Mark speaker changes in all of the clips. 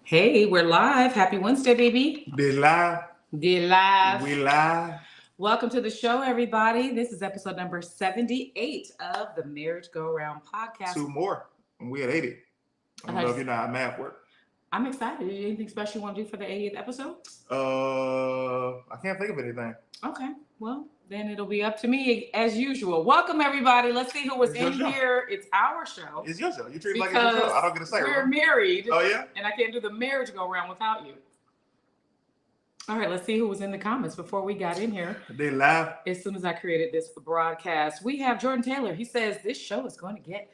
Speaker 1: Hey, we're live. Happy Wednesday, baby.
Speaker 2: They live.
Speaker 1: Get live.
Speaker 2: We live.
Speaker 1: Welcome to the show, everybody. This is episode number 78 of the Marriage Go Around podcast.
Speaker 2: Two more. And we at 80. I don't know if you know how math work.
Speaker 1: I'm excited. Anything special you want to do for the 80th episode?
Speaker 2: I can't think of anything.
Speaker 1: Okay. Well, then it'll be up to me as usual. Welcome, everybody. Let's see who was in here. It's our show.
Speaker 2: It's your show. You treat it like it's your show. I don't get to say it.
Speaker 1: We're married.
Speaker 2: Oh, yeah?
Speaker 1: And I can't do the marriage go around without you. All right, let's see who was in the comments before we got in here.
Speaker 2: They live.
Speaker 1: As soon as I created this broadcast, we have Jordan Taylor. He says this show is going to get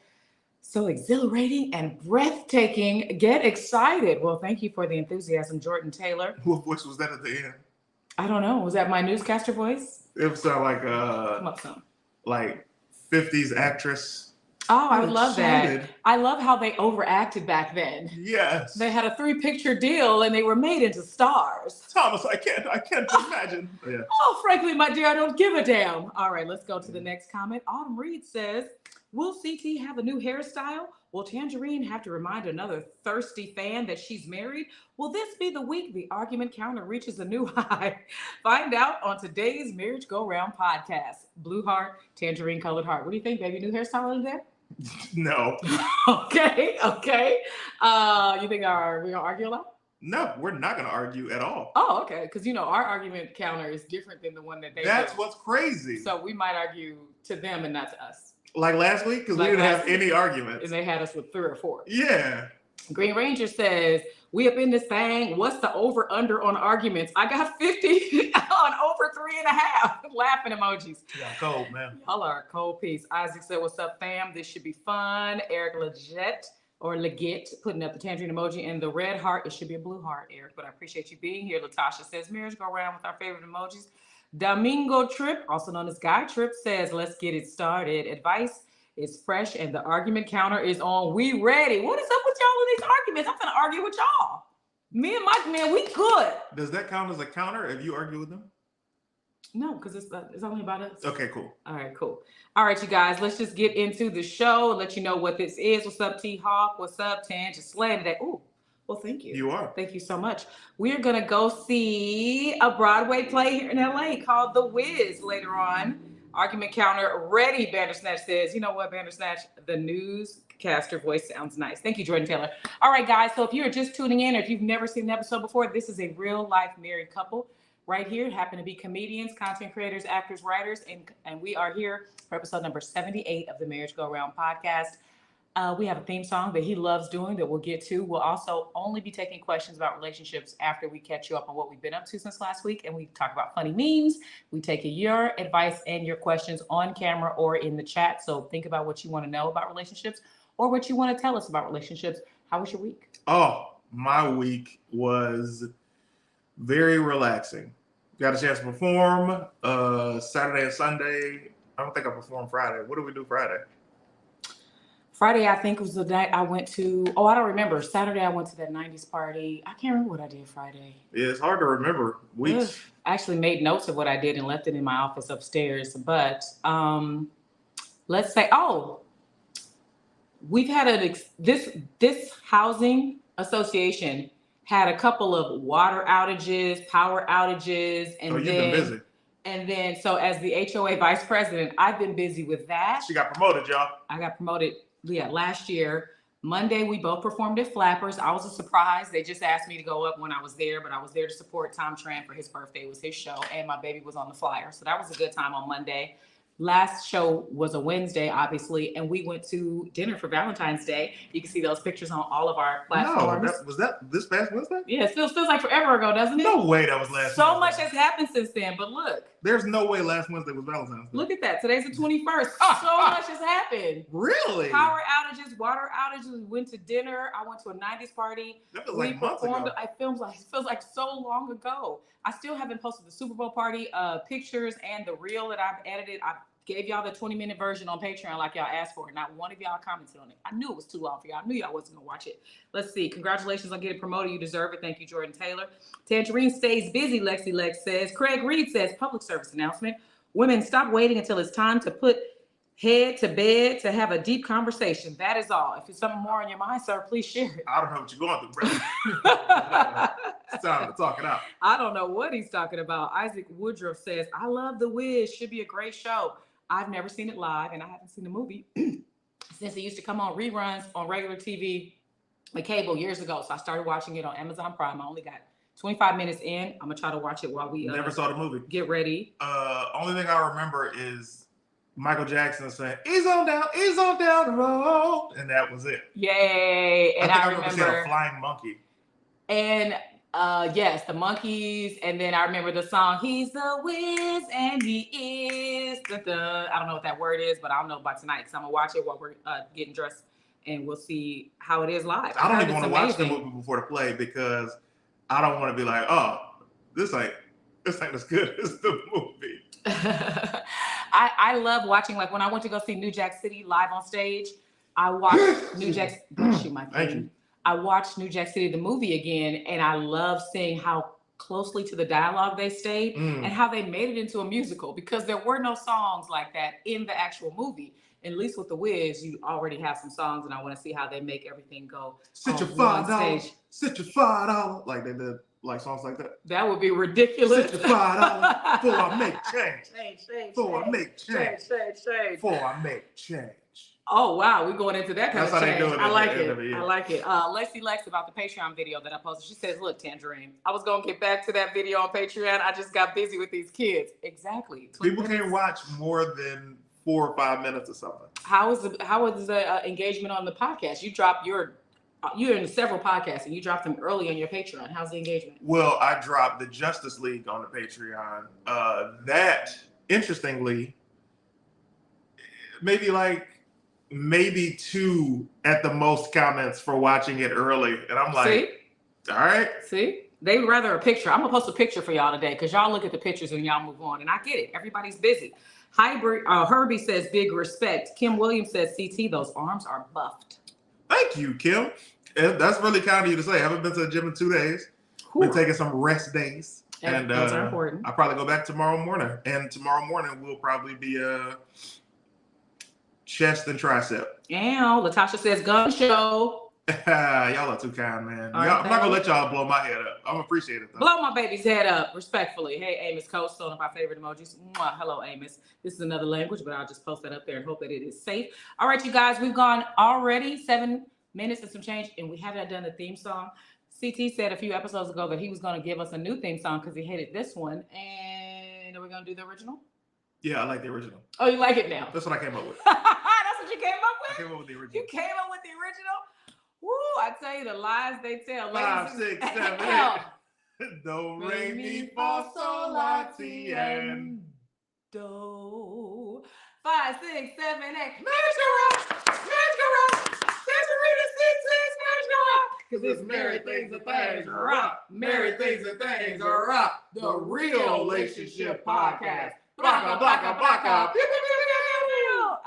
Speaker 1: so exhilarating and breathtaking. Get excited. Well, thank you for the enthusiasm, Jordan Taylor.
Speaker 2: What voice was that at the end?
Speaker 1: I don't know. Was that my newscaster voice?
Speaker 2: It sounded like
Speaker 1: Come up some.
Speaker 2: like 50s actress.
Speaker 1: Oh, I love that. I love how they overacted back then.
Speaker 2: Yes.
Speaker 1: They had a 3-picture deal and they were made into stars.
Speaker 2: Thomas, I can't imagine. Yeah.
Speaker 1: Oh, frankly, my dear, I don't give a damn. All right, let's go to the next comment. Autumn Reed says, will CT have a new hairstyle? Will Tanjareen have to remind another thirsty fan that she's married? Will this be the week the argument counter reaches a new high? Find out on today's Marriage Go Round podcast. Blue heart, tangerine colored heart. What do you think, baby? New hairstyle in there?
Speaker 2: No.
Speaker 1: Okay. You think we're going to argue a lot?
Speaker 2: No, we're not going to argue at all.
Speaker 1: Oh, okay. Because, our argument counter is different than the one that they
Speaker 2: That's
Speaker 1: do.
Speaker 2: what's crazy.
Speaker 1: So we might argue to them and not to us.
Speaker 2: Like last week? Because we didn't have any arguments.
Speaker 1: And they had us with 3 or 4.
Speaker 2: Yeah.
Speaker 1: Green Ranger says, we up in this thing. What's the over under on arguments? I got 50 on over 3.5. Laughing emojis.
Speaker 2: Y'all cold, man.
Speaker 1: Y'all are a cold piece. Isaac said, what's up, fam? This should be fun. Eric Legit putting up the tangerine emoji and the red heart. It should be a blue heart, Eric, but I appreciate you being here. Latasha says, marriage go around with our favorite emojis. Domingo Trip, also known as Guy Trip, says, let's get it started. Advice is fresh and the argument counter is on. We ready. What is up with y'all in these arguments? I'm gonna argue with y'all. Me and Mike, man, we good.
Speaker 2: Does that count as a counter if you argue with them?
Speaker 1: No, because it's only about us.
Speaker 2: Okay, cool.
Speaker 1: All right, cool. All right, you guys, let's just get into the show. Let you know what this is. What's up, T-Hawk? What's up, Tan? Just slaying today. Ooh, well, thank you.
Speaker 2: You are.
Speaker 1: Thank you so much. We're going to go see a Broadway play here in LA called The Wiz later on. Argument counter ready, Bandersnatch says. You know what, Bandersnatch? The newscaster voice sounds nice. Thank you, Jordan Taylor. All right, guys, so if you're just tuning in or if you've never seen an episode before, this is a real-life married couple right here. Happen to be comedians, content creators, actors, writers, and we are here for episode number 78 of the Marriage Go Around podcast. We have a theme song that he loves doing that we'll get to. We'll also only be taking questions about relationships after we catch you up on what we've been up to since last week. And we talk about funny memes. We take your advice and your questions on camera or in the chat. So think about what you want to know about relationships or what you want to tell us about relationships. How was your week?
Speaker 2: Oh, my week was very relaxing. Got a chance to perform Saturday and Sunday. I don't think I performed Friday. What did we do Friday?
Speaker 1: Friday, I think, was the night I went to, I don't remember. Saturday, I went to that 90s party. I can't remember what I did Friday.
Speaker 2: Yeah, it's hard to remember weeks.
Speaker 1: I actually made notes of what I did and left it in my office upstairs. But let's say, we've had this housing association had a couple of water outages, power outages. And
Speaker 2: you've been busy.
Speaker 1: And then, so as the HOA vice president, I've been busy with that.
Speaker 2: She got promoted, y'all.
Speaker 1: I got promoted, last year. Monday, we both performed at Flappers. I was a surprise. They just asked me to go up when I was there, but I was there to support Tom Tran for his birthday. It was his show, and my baby was on the flyer. So that was a good time on Monday. Last show was a Wednesday, obviously, and we went to dinner for Valentine's Day. You can see those pictures on all of our platforms.
Speaker 2: No, was that this past Wednesday?
Speaker 1: Yeah, it feels like forever ago, doesn't it?
Speaker 2: No way that was last Wednesday.
Speaker 1: So much has happened since then, but look.
Speaker 2: There's no way last Wednesday was Valentine's Day.
Speaker 1: Look at that. Today's the 21st. So much has happened.
Speaker 2: Really?
Speaker 1: Power outages, water outages. We went to dinner. I went to a 90s party.
Speaker 2: That feels like months ago.
Speaker 1: It feels like so long ago. I still haven't posted the Super Bowl party pictures and the reel that I've edited. I gave y'all the 20-minute version on Patreon like y'all asked for. Not one of y'all commented on it. I knew it was too long for y'all. I knew y'all wasn't going to watch it. Let's see. Congratulations on getting promoted. You deserve it. Thank you, Jordan Taylor. Tanjareen stays busy, Lexi Lex says. Craig Reed says, public service announcement. Women, stop waiting until it's time to put head to bed to have a deep conversation. That is all. If it's something more on your mind, sir, please share it.
Speaker 2: I don't know what you're going through, brother. It's time to talk it out.
Speaker 1: I don't know what he's talking about. Isaac Woodruff says, I love The Wiz. Should be a great show. I've never seen it live, and I haven't seen the movie since it used to come on reruns on regular TV and cable years ago. So I started watching it on Amazon Prime. I only got 25 minutes in. I'm going to try to watch it while we
Speaker 2: never saw the movie.
Speaker 1: Get ready.
Speaker 2: Only thing I remember is Michael Jackson saying, ease on down the road. And that was it.
Speaker 1: Yay. And I remember
Speaker 2: seeing a flying monkey.
Speaker 1: And yes, the monkeys. And then I remember the song, he's the Wiz and he is. I don't know what that word is, but I'll know by tonight because I'm going to watch it while we're getting dressed and we'll see how it is live.
Speaker 2: I don't even want to watch the movie before the play because I don't want to be like, oh, this ain't as good as the movie.
Speaker 1: I love watching, like when I went to go see New Jack City live on stage, I watched New Jack City. I watched New Jack City, the movie again, and I love seeing how closely to the dialogue they stayed and how they made it into a musical because there were no songs like that in the actual movie. At least with The Wiz, you already have some songs, and I want to see how they make everything go.
Speaker 2: Sit your $5, sit your $5, like they did, like songs like that.
Speaker 1: That would be ridiculous.
Speaker 2: Sit your $5 before I make change. Before I make change. Before I make change.
Speaker 1: Oh wow, we're going into that kind of change. I like it.
Speaker 2: I
Speaker 1: like it. Lexi Lex about the Patreon video that I posted. She says, "Look, Tanjareen, I was gonna get back to that video on Patreon. I just got busy with these kids." Exactly.
Speaker 2: People can't watch more than 4 or 5 minutes or something.
Speaker 1: How is the engagement on the podcast? You're in several podcasts and you dropped them early on your Patreon. How's the engagement?
Speaker 2: Well, I dropped the Justice League on the Patreon. That interestingly, maybe 2 at the most comments for watching it early. And I'm like,
Speaker 1: see?
Speaker 2: All right.
Speaker 1: See? They'd rather a picture. I'm going to post a picture for y'all today because y'all look at the pictures and y'all move on. And I get it. Everybody's busy. Herbie says, big respect. Kim Williams says, CT, those arms are buffed.
Speaker 2: Thank you, Kim. That's really kind of you to say. I haven't been to the gym in 2 days. Been taking some rest days. And
Speaker 1: those are important.
Speaker 2: I'll probably go back tomorrow morning. And tomorrow morning will probably be chest and tricep.
Speaker 1: Ow, Latasha says gun show.
Speaker 2: Y'all are too kind, man. I'm not gonna let y'all blow my head up. I'm appreciate it though.
Speaker 1: Blow my baby's head up, respectfully. Hey, Amos Coast, one of my favorite emojis. Mwah. Hello, Amos. This is another language, but I'll just post that up there and hope that it is safe. All right, you guys, we've gone already 7 minutes and some change, and we haven't done the theme song. CT said a few episodes ago that he was going to give us a new theme song because he hated this one. And are we going to do the original?
Speaker 2: Yeah, I like the original.
Speaker 1: Oh, you like it now?
Speaker 2: That's what I came up with.
Speaker 1: That's what you came up with?
Speaker 2: I came up with the original.
Speaker 1: You came up with the original? Woo, I tell you, the lies they tell.
Speaker 2: 5, 6, 7, 8. Do, re, mi, fa, sol, la, ti, and
Speaker 1: do. 5, 6, 7, 8. Tanjareen, because it's Merry Things and Things are up. Merry Things and Things are up. The Real Relationship Podcast. Blocka, blocka, blocka.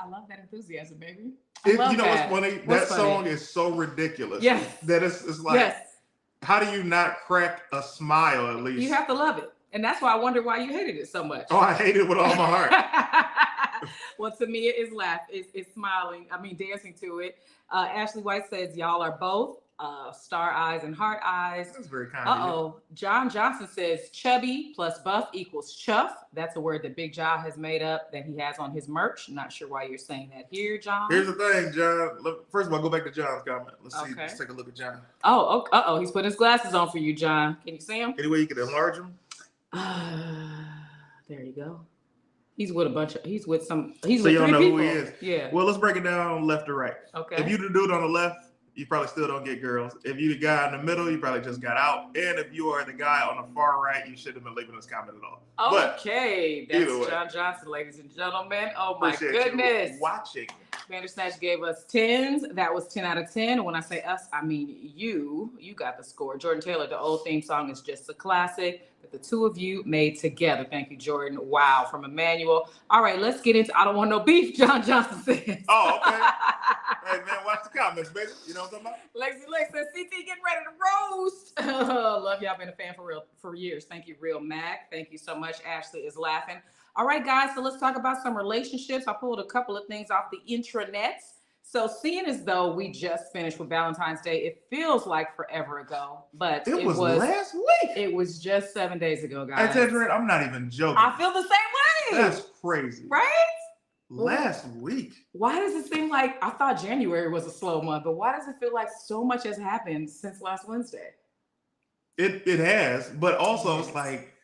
Speaker 1: I love that enthusiasm, baby.
Speaker 2: You know what's funny? That song is so ridiculous.
Speaker 1: Yes.
Speaker 2: That it's like, yes. How do you not crack a smile at least?
Speaker 1: You have to love it. And that's why I wonder why you hated it so much.
Speaker 2: Oh, I hate it with all my heart.
Speaker 1: Well, Tamia is smiling. Dancing to it. Ashley White says, y'all are both star eyes and heart eyes.
Speaker 2: That's very kind of you.
Speaker 1: John Johnson says, chubby plus buff equals chuff. That's a word that Big Ja has made up that he has on his merch. I'm not sure why you're saying that here, John.
Speaker 2: Here's the thing, John. Look, first of all, go back to John's comment. Let's see. Let's take a look at John.
Speaker 1: Oh, he's putting his glasses on for you, John. Can you see him?
Speaker 2: Any way you can enlarge him?
Speaker 1: There you go. He's with
Speaker 2: so
Speaker 1: with
Speaker 2: you don't know
Speaker 1: people.
Speaker 2: Who he is.
Speaker 1: Yeah.
Speaker 2: Well, let's break it down left to right.
Speaker 1: Okay.
Speaker 2: If you the dude on the left, you probably still don't get girls. If you the guy in the middle, you probably just got out. And if you are the guy on the far right, you shouldn't have been leaving this comment at all.
Speaker 1: Okay, that's John Johnson, ladies and gentlemen. Oh my goodness.
Speaker 2: You watching.
Speaker 1: Bandersnatch gave us 10s. That was 10 out of 10. When I say us, I mean you. You got the score. Jordan Taylor, the old theme song is just a classic that the two of you made together. Thank you, Jordan. Wow, from Emmanuel. All right, let's get into I Don't Want No Beef, John Johnson says.
Speaker 2: Oh, okay. Hey, man, watch the comments, baby. You know what I'm talking about?
Speaker 1: Lexi Lex says, CT getting ready to roast. Love y'all. Been a fan for years. Thank you, Real Mac. Thank you so much. Ashley is laughing. All right, guys, so let's talk about some relationships. I pulled a couple of things off the intranets. So, seeing as though we just finished with Valentine's Day, it feels like forever ago, but
Speaker 2: It was last week.
Speaker 1: It was just 7 days ago,
Speaker 2: Hey,
Speaker 1: guys.
Speaker 2: Tanjareen, I'm not even joking.
Speaker 1: I feel the same way.
Speaker 2: That's crazy.
Speaker 1: Right?
Speaker 2: Last week.
Speaker 1: Why does it seem like, I thought January was a slow month, but why does it feel like so much has happened since last Wednesday?
Speaker 2: It has, but also it's like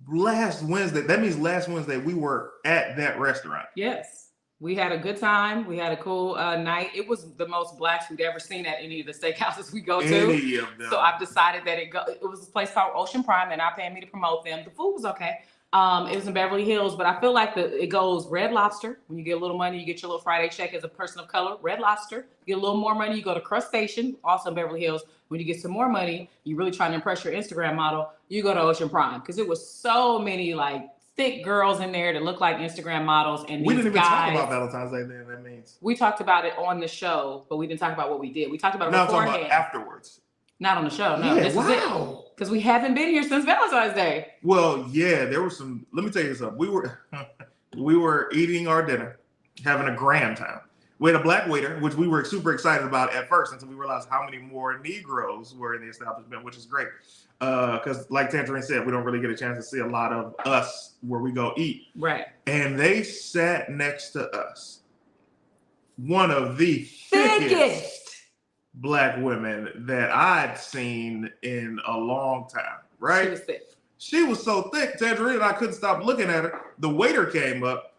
Speaker 2: last Wednesday. That means last Wednesday we were at that restaurant.
Speaker 1: Yes. We had a good time. We had a cool night. It was the most blacks we'd ever seen at any of the steakhouses we go to.
Speaker 2: Any of them.
Speaker 1: So I've decided that it was a place called Ocean Prime. They're not paying me to promote them. The food was okay. It was in Beverly Hills, but I feel like it goes Red Lobster. When you get a little money, you get your little Friday check as a person of color. Red Lobster. You get a little more money, you go to Crustacean, also in Beverly Hills. When you get some more money, you really trying to impress your Instagram model, you go to Ocean Prime. Because it was so many like thick girls in there that look like Instagram models. And
Speaker 2: we didn't even talk
Speaker 1: guys,
Speaker 2: about Valentine's Day then, that means.
Speaker 1: We talked about it on the show, but we didn't talk about what we did. We talked about it beforehand.
Speaker 2: I'm talking about afterwards.
Speaker 1: Not on the show, no.
Speaker 2: Yeah,
Speaker 1: this is it. Because we haven't been here since Valentine's Day.
Speaker 2: Well, yeah, there was some. Let me tell you something. We were eating our dinner, having a grand time. We had a black waiter, which we were super excited about at first until we realized how many more Negroes were in the establishment, which is great. Because like Tanjareen said, we don't really get a chance to see a lot of us where we go eat.
Speaker 1: Right.
Speaker 2: And they sat next to us. One of the thickest black women that I'd seen in a long time, right?
Speaker 1: She was thick.
Speaker 2: She was so thick, Tanjareen, and I couldn't stop looking at her. The waiter came up,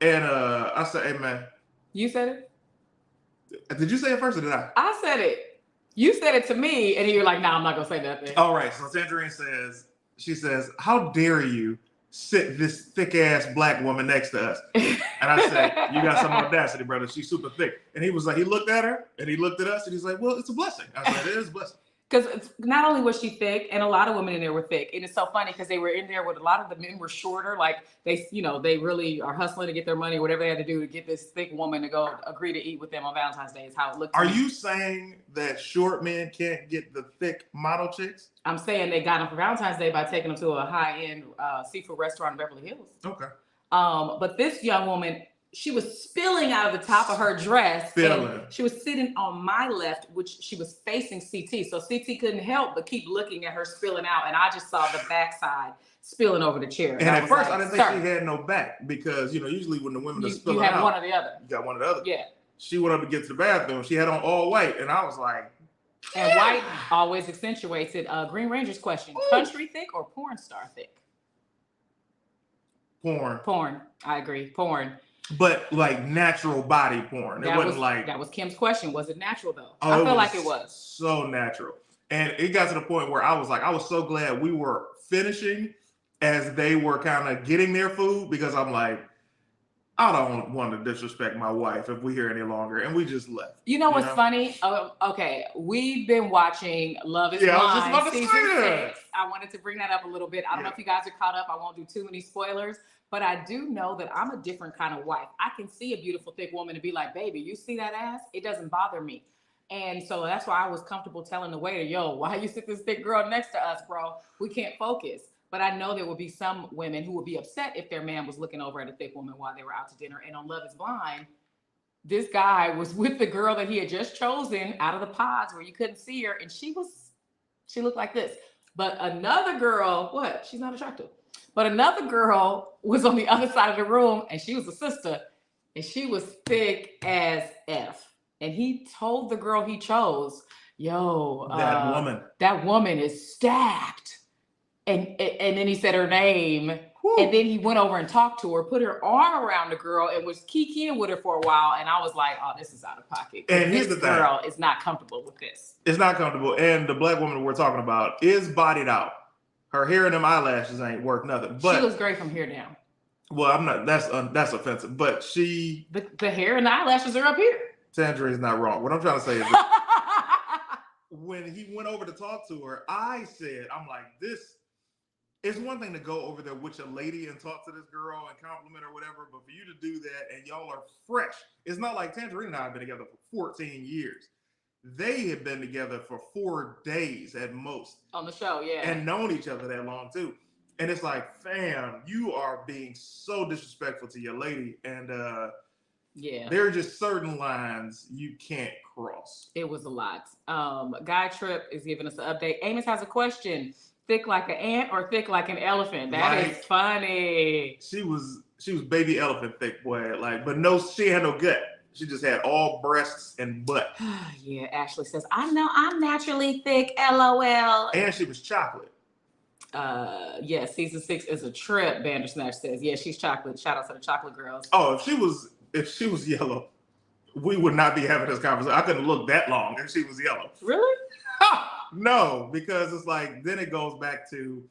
Speaker 2: and I said, "Hey, man."
Speaker 1: You said
Speaker 2: it? Did you say it first or did I?
Speaker 1: I said it. You said it to me, and you're like, "Nah, I'm not gonna say nothing."
Speaker 2: All right, so Tanjareen says, "How dare you sit this thick ass black woman next to us?" And I said, "You got some audacity, brother. She's super thick." And he was like, he looked at her and he looked at us and he's like, "Well, it's a blessing." I said, "It is a blessing."
Speaker 1: Because not only was she thick, and a lot of women in there were thick, and it's so funny because they were in there with a lot of the men were shorter, like they really are hustling to get their money, whatever they had to do to get this thick woman to go agree to eat with them on Valentine's Day is how it looked.
Speaker 2: Are you saying that short men can't get the thick model chicks?
Speaker 1: I'm saying they got them for Valentine's Day by taking them to a high-end seafood restaurant in Beverly Hills.
Speaker 2: Okay.
Speaker 1: But this young woman, she was spilling out of the top of her dress. And she was sitting on my left, which she was facing CT. So CT couldn't help but keep looking at her spilling out. And I just saw the backside spilling over the chair.
Speaker 2: And at first, I didn't think she had no back because, usually when the women are spilling out,
Speaker 1: you have one or the other.
Speaker 2: You got one or the other.
Speaker 1: Yeah.
Speaker 2: She went up to get to the bathroom. She had on all white. And I was like,
Speaker 1: and white always accentuates it. Green Ranger's question, country thick or porn star thick? Porn. I agree. Porn.
Speaker 2: But like natural body porn. It wasn't like
Speaker 1: that was Kim's question. Was it natural though? I feel like it was.
Speaker 2: So natural. And it got to the point where I was so glad we were finishing as they were kind of getting their food because I'm like, I don't want to disrespect my wife if we're here any longer. And we just left.
Speaker 1: You know what's funny? Okay. We've been watching Love is Blind season 6. I wanted to bring that up a little bit. I don't know if you guys are caught up. I won't do too many spoilers. But I do know that I'm a different kind of wife. I can see a beautiful, thick woman and be like, baby, you see that ass? It doesn't bother me. And so that's why I was comfortable telling the waiter, yo, why you sit this thick girl next to us, bro? We can't focus. But I know there would be some women who would be upset if their man was looking over at a thick woman while they were out to dinner. And on Love is Blind, this guy was with the girl that he had just chosen out of the pods where you couldn't see her. And she looked like this. But another girl, she's not attractive. But another girl was on the other side of the room and she was a sister and she was thick as F. And he told the girl he chose, yo, that woman is stacked. And then he said her name. Whew. And then he went over and talked to her, put her arm around the girl and was kikiing with her for a while. And I was like, oh, this is out of pocket.
Speaker 2: And here's the thing.
Speaker 1: This girl is not comfortable with this.
Speaker 2: It's not comfortable. And the black woman we're talking about is bodied out. Her hair and them eyelashes ain't worth nothing. But
Speaker 1: she looks great from here down.
Speaker 2: Well, I'm not. That's offensive. But
Speaker 1: the hair and the eyelashes are up here.
Speaker 2: Tanjarene's not wrong. What I'm trying to say is, when he went over to talk to her, I said, I'm like, this. It's one thing to go over there with your lady and talk to this girl and compliment or whatever, but for you to do that and y'all are fresh, it's not like Tanjareen and I have been together for 14 years. They had been together for 4 days at most.
Speaker 1: On the show, yeah.
Speaker 2: And known each other that long too. And it's like, fam, you are being so disrespectful to your lady. And
Speaker 1: yeah,
Speaker 2: there are just certain lines you can't cross.
Speaker 1: it was a lot. Guy Trip is giving us an update. Amos has a question. Thick like an ant or thick like an elephant? That is funny.
Speaker 2: She was baby elephant thick, boy. Like, but no, she had no gut. She just had all breasts and butt.
Speaker 1: Yeah, Ashley says, I know I'm naturally thick, LOL.
Speaker 2: And she was chocolate.
Speaker 1: Yeah, season 6 is a trip, Bandersnatch says. Yeah, she's chocolate. Shout out to the chocolate girls.
Speaker 2: Oh, if she was yellow, we would not be having this conversation. I couldn't look that long if she was yellow.
Speaker 1: Really?
Speaker 2: No, because it's like, then it goes back to,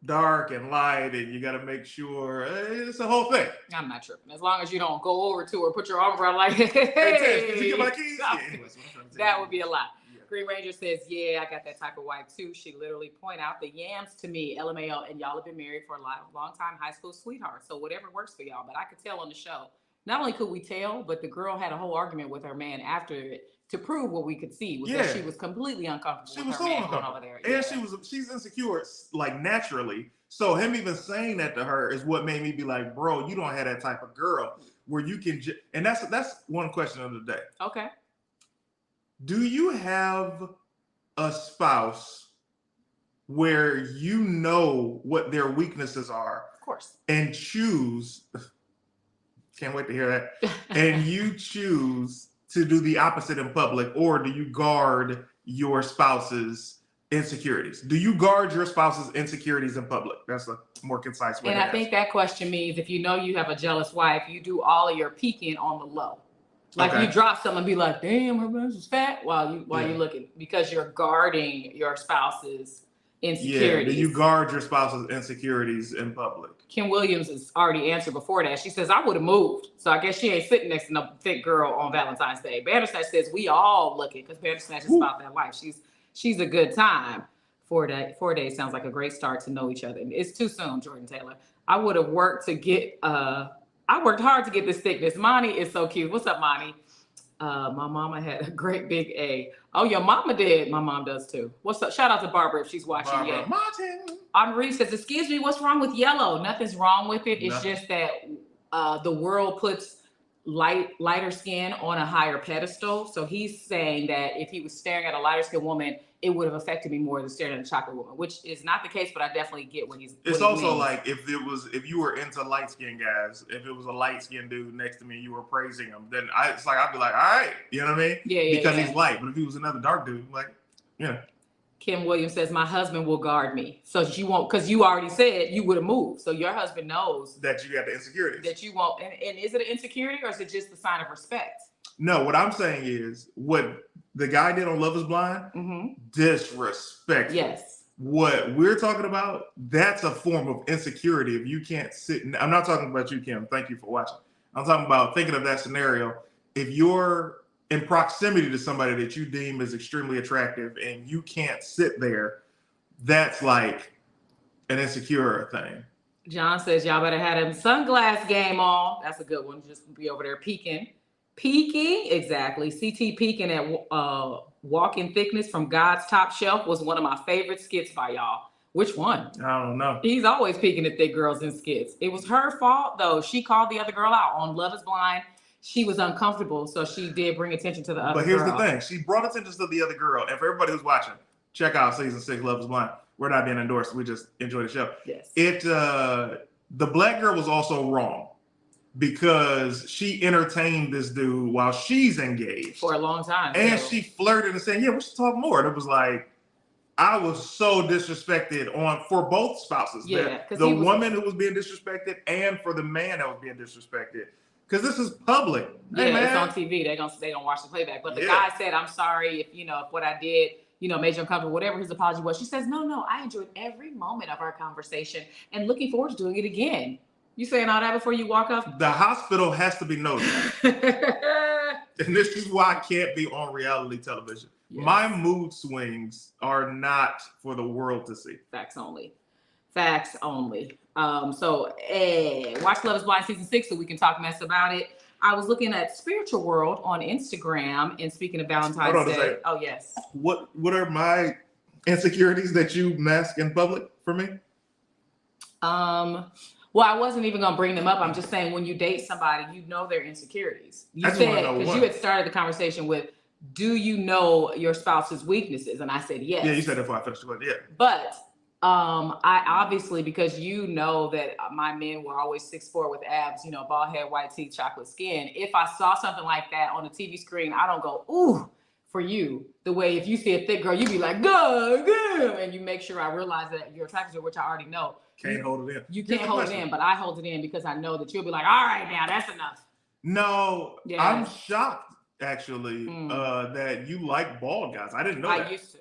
Speaker 2: dark and light, and you got to make sure it's a whole thing.
Speaker 1: I'm not tripping. As long as you don't go over to her, put your arm around like, hey,
Speaker 2: Tess, did you get my keys?
Speaker 1: No.
Speaker 2: Yeah, anyways,
Speaker 1: that would be a lot. Yeah. Green Ranger says, yeah, I got that type of wife too. She literally point out the yams to me, LMAO, and y'all have been married for a long time, high school sweethearts. So whatever works for y'all. But I could tell on the show, not only could we tell, but the girl had a whole argument with her man after it to prove what we could see was that she was completely uncomfortable. She was so uncomfortable over there. And
Speaker 2: she's insecure, like, naturally. So him even saying that to her is what made me be like, bro, you don't have that type of girl where you can. And that's one question of the day.
Speaker 1: Okay.
Speaker 2: Do you have a spouse where you know what their weaknesses are?
Speaker 1: Of course.
Speaker 2: And choose. Can't wait to hear that. And you choose to do the opposite in public, or do you guard your spouse's insecurities? Do you guard your spouse's insecurities in public? That's a more concise way.
Speaker 1: And I think that question means if you know you have a jealous wife, you do all of your peeking on the low. Like you drop something and be like, damn, her breast is fat while you looking, because you're guarding your spouse's insecurities.
Speaker 2: Yeah, do you guard your spouse's insecurities in public?
Speaker 1: Kim Williams has already answered before that. She says, I would have moved. So I guess she ain't sitting next to no thick girl on Valentine's Day. Bandersnatch says we all looking, because Bandersnatch is about that life. She's a good time. 4 days sounds like a great start to know each other. It's too soon, Jordan Taylor. I would have worked to get I worked hard to get this thickness. Monty is so cute. What's up, Monty? My mama had a great big A. Oh, your mama did. My mom does too. What's up? Shout out to Barbara if she's watching.
Speaker 2: Barbara
Speaker 1: yet.
Speaker 2: Martin.
Speaker 1: Henri says, excuse me, what's wrong with yellow? Nothing's wrong with it. It's just that the world puts lighter skin on a higher pedestal. So he's saying that if he was staring at a lighter skinned woman, it would have affected me more than staring at a chocolate woman, which is not the case, but I definitely get what he's.
Speaker 2: It's also like if you were into light skinned guys, if it was a light skinned dude next to me, and you were praising him, then I'd be like, all right, you know what I mean?
Speaker 1: Yeah.
Speaker 2: Because he's light. But if he was another dark dude, like,
Speaker 1: Kim Williams says, my husband will guard me. So you won't, because you already said you would have moved. So your husband knows
Speaker 2: that you got the insecurities.
Speaker 1: That you won't. And is it an insecurity or is it just a sign of respect?
Speaker 2: No, what I'm saying is what the guy did on Love is Blind, disrespect.
Speaker 1: Yes.
Speaker 2: What we're talking about, that's a form of insecurity. If you can't sit, I'm not talking about you, Kim. Thank you for watching. I'm talking about thinking of that scenario. If you're in proximity to somebody that you deem is extremely attractive and you can't sit there, that's like an insecure thing.
Speaker 1: John says, y'all better have them sunglass game on. That's a good one. Just be over there peeking. Peeking, exactly. CT peeking at Walking Thickness from God's Top Shelf was one of my favorite skits by y'all. Which one?
Speaker 2: I don't know.
Speaker 1: He's always peeking at thick girls in skits. It was her fault, though. She called the other girl out on Love is Blind. She was uncomfortable, so she did bring attention to the other girl.
Speaker 2: But here's the thing. She brought attention to the other girl. And for everybody who's watching, check out season 6, Love is Blind. We're not being endorsed. We just enjoy the show.
Speaker 1: Yes.
Speaker 2: The black girl was also wrong because she entertained this dude while she's engaged.
Speaker 1: For a long time.
Speaker 2: And she flirted and said, yeah, we should talk more. And it was like, I was so disrespected for both spouses.
Speaker 1: Yeah.
Speaker 2: The woman who was being disrespected and for the man that was being disrespected. Because this is public.
Speaker 1: Yeah, hey, it's on TV. They gonna watch the playback. But the guy said, I'm sorry if what I did, made you uncomfortable, whatever his apology was. She says, no, I enjoyed every moment of our conversation and looking forward to doing it again. You saying all that before you walk off?
Speaker 2: The hospital has to be noticed. And this is why I can't be on reality television. Yes. My mood swings are not for the world to see.
Speaker 1: Facts only. Facts only. Watch Love is Blind season 6 so we can talk mess about it. I was looking at Spiritual World on Instagram, and speaking of Valentine's Day. Oh, yes.
Speaker 2: What are my insecurities that you mask in public for me?
Speaker 1: Well, I wasn't even gonna bring them up. I'm just saying when you date somebody, you know their insecurities. You said, because you had started the conversation with, do you know your spouse's weaknesses? And I said yes.
Speaker 2: Yeah, you said that before I finished the yeah.
Speaker 1: But I obviously, because you know that my men were always 6'4" with abs, you know, bald head, white teeth, chocolate skin. If I saw something like that on a TV screen, I don't go, ooh, for you. The way if you see a thick girl, you be like, go, go, and you make sure I realize that you're attracted to her, which I already know.
Speaker 2: Can't hold it in.
Speaker 1: You can't hold it in, but I hold it in because I know that you'll be like, all right, now that's enough.
Speaker 2: No, yes. I'm shocked actually that you like bald guys. I didn't know that. I used to.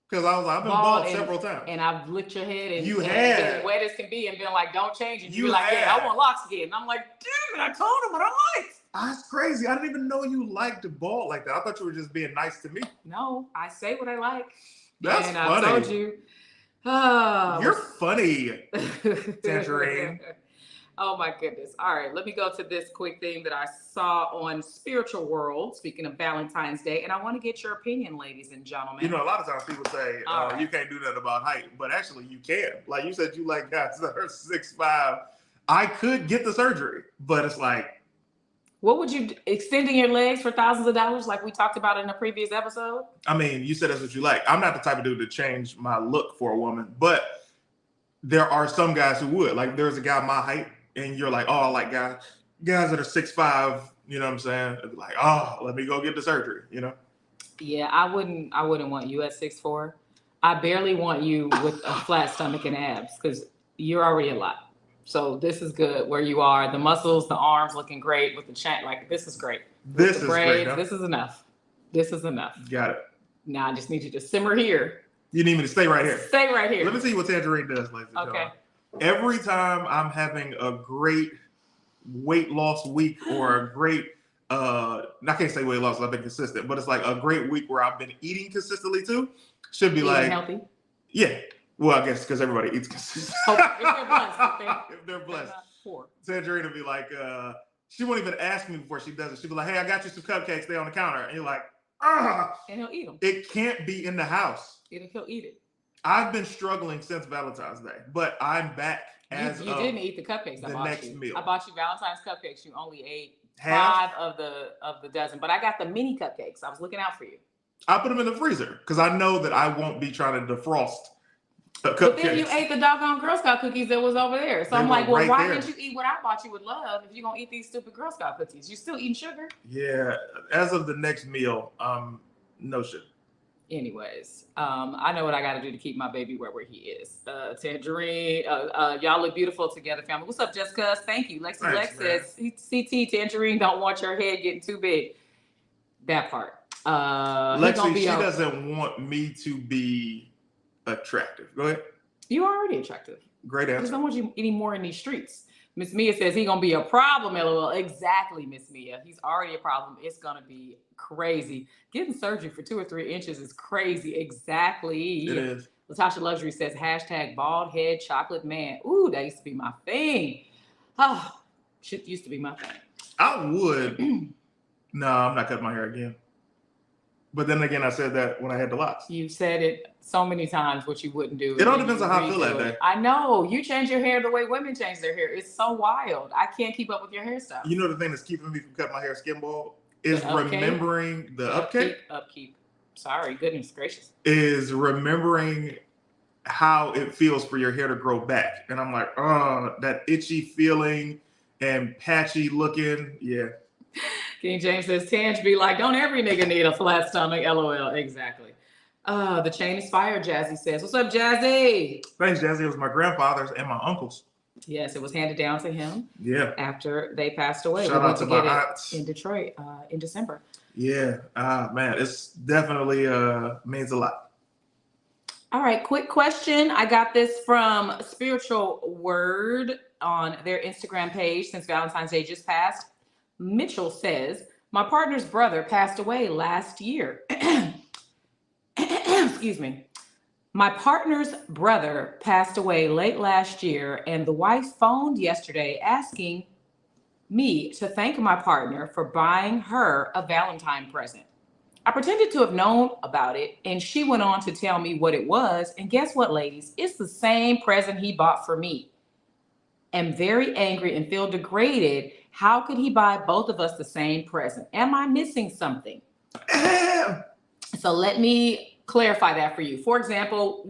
Speaker 2: Because I've been bald several times.
Speaker 1: And I've licked your head and
Speaker 2: you had
Speaker 1: been wet as can be and been like, don't change. And you be like, yeah, I want locks again. And I'm like, damn it, I told him what I liked.
Speaker 2: That's crazy. I didn't even know you liked bald like that. I thought you were just being nice to me.
Speaker 1: No, I say what I like.
Speaker 2: That's
Speaker 1: and
Speaker 2: funny.
Speaker 1: I told you.
Speaker 2: You're funny, Tanjareen.
Speaker 1: Oh my goodness. All right, let me go to this quick thing that I saw on Spiritual World, speaking of Valentine's Day, and I want to get your opinion, ladies and gentlemen.
Speaker 2: You know, a lot of times people say you can't do that about height, but actually you can. Like you said, you like guys that are 6'5". I could get the surgery, but it's like,
Speaker 1: what would you extending your legs for thousands of dollars, like we talked about in a previous episode?
Speaker 2: I mean, you said that's what you like. I'm not the type of dude to change my look for a woman, but there are some guys who would. Like, there's a guy my height, and you're like, oh, I like guys that are 6'5". You know what I'm saying? It'd be like, oh, let me go get the surgery. You know?
Speaker 1: Yeah, I wouldn't want you at 6'4". I barely want you with a flat stomach and abs because you're already a lot. So this is good where you are. The muscles, the arms looking great with the chain. Like, this is great.
Speaker 2: This is great. Huh?
Speaker 1: This is enough. This is enough.
Speaker 2: Got it.
Speaker 1: Now I just need you to simmer here.
Speaker 2: You need me to stay right here.
Speaker 1: Stay right here.
Speaker 2: Let me see what Tanjareen does, ladies and gentlemen. Every time I'm having a great weight loss week or a great, I can't say weight loss, I've been consistent, but it's like a great week where I've been eating consistently too. Should be like
Speaker 1: healthy.
Speaker 2: Yeah. Well, I guess because everybody eats consistently. If they're blessed. Tanjareen will be like, she won't even ask me before she does it. She'll be like, hey, I got you some cupcakes. Stay on the counter. And you're like, ah.
Speaker 1: And he'll eat them.
Speaker 2: It can't be in the house.
Speaker 1: He'll eat it.
Speaker 2: I've been struggling since Valentine's Day, but I'm back
Speaker 1: you didn't eat the cupcakes.
Speaker 2: The next meal.
Speaker 1: I bought you Valentine's cupcakes. You only ate half of the dozen, but I got the mini cupcakes. I was looking out for you.
Speaker 2: I put them in the freezer because I know that I won't be trying to defrost cupcakes.
Speaker 1: But then you ate the doggone Girl Scout cookies that was over there. So I'm like, well, why didn't you eat what I bought you with love if you're going to eat these stupid Girl Scout cookies? You still eating sugar?
Speaker 2: Yeah. As of the next meal, no sugar.
Speaker 1: Anyways, I know what I got to do to keep my baby where he is. Tanjareen, y'all look beautiful together, family. What's up, Jessica? Thank you. Lex says, CT, Tanjareen don't want your head getting too big. That part.
Speaker 2: Lexi, she doesn't want me to be attractive. Go ahead.
Speaker 1: You're already attractive.
Speaker 2: Great answer.
Speaker 1: I just don't want you eating more in these streets. Miss Mia says he's gonna be a problem, LOL. Exactly, Miss Mia. He's already a problem. It's gonna be crazy. Getting surgery for 2 or 3 inches is crazy. Exactly.
Speaker 2: It is.
Speaker 1: Latasha Luxury says hashtag bald head chocolate man. Ooh, that used to be my thing. Oh, shit used to be my thing.
Speaker 2: I would. No, I'm not cutting my hair again. But then again, I said that when I had the locks.
Speaker 1: You said it so many times what you wouldn't do.
Speaker 2: It all depends on how I feel that day.
Speaker 1: I know. You change your hair the way women change their hair. It's so wild. I can't keep up with your hairstyle.
Speaker 2: You know the thing that's keeping me from cutting my hair skin bald is remembering the upkeep.
Speaker 1: Upkeep. Sorry, goodness gracious.
Speaker 2: Is remembering how it feels for your hair to grow back. And I'm like, oh, that itchy feeling and patchy looking. Yeah.
Speaker 1: King James says, Tange be like, don't every nigga need a flat stomach? LOL. Exactly. The chain is fire, Jazzy says. What's up, Jazzy?
Speaker 2: Thanks, Jazzy. It was my grandfather's and my uncle's.
Speaker 1: Yes, it was handed down to him.
Speaker 2: Yeah.
Speaker 1: After they passed away.
Speaker 2: Shout out to my aunts.
Speaker 1: In Detroit in December.
Speaker 2: Yeah. Man, it's definitely means a lot.
Speaker 1: All right, quick question. I got this from Spiritual Word on their Instagram page since Valentine's Day just passed. Mitchell says, my partner's brother passed away last year. Excuse me. My partner's brother passed away late last year, and the wife phoned yesterday asking me to thank my partner for buying her a Valentine present. I pretended to have known about it, and she went on to tell me what it was. And guess what, ladies? It's the same present he bought for me. am very angry and feel degraded. How could he buy both of us the same present? Am I missing something? So let me clarify that for you. For example,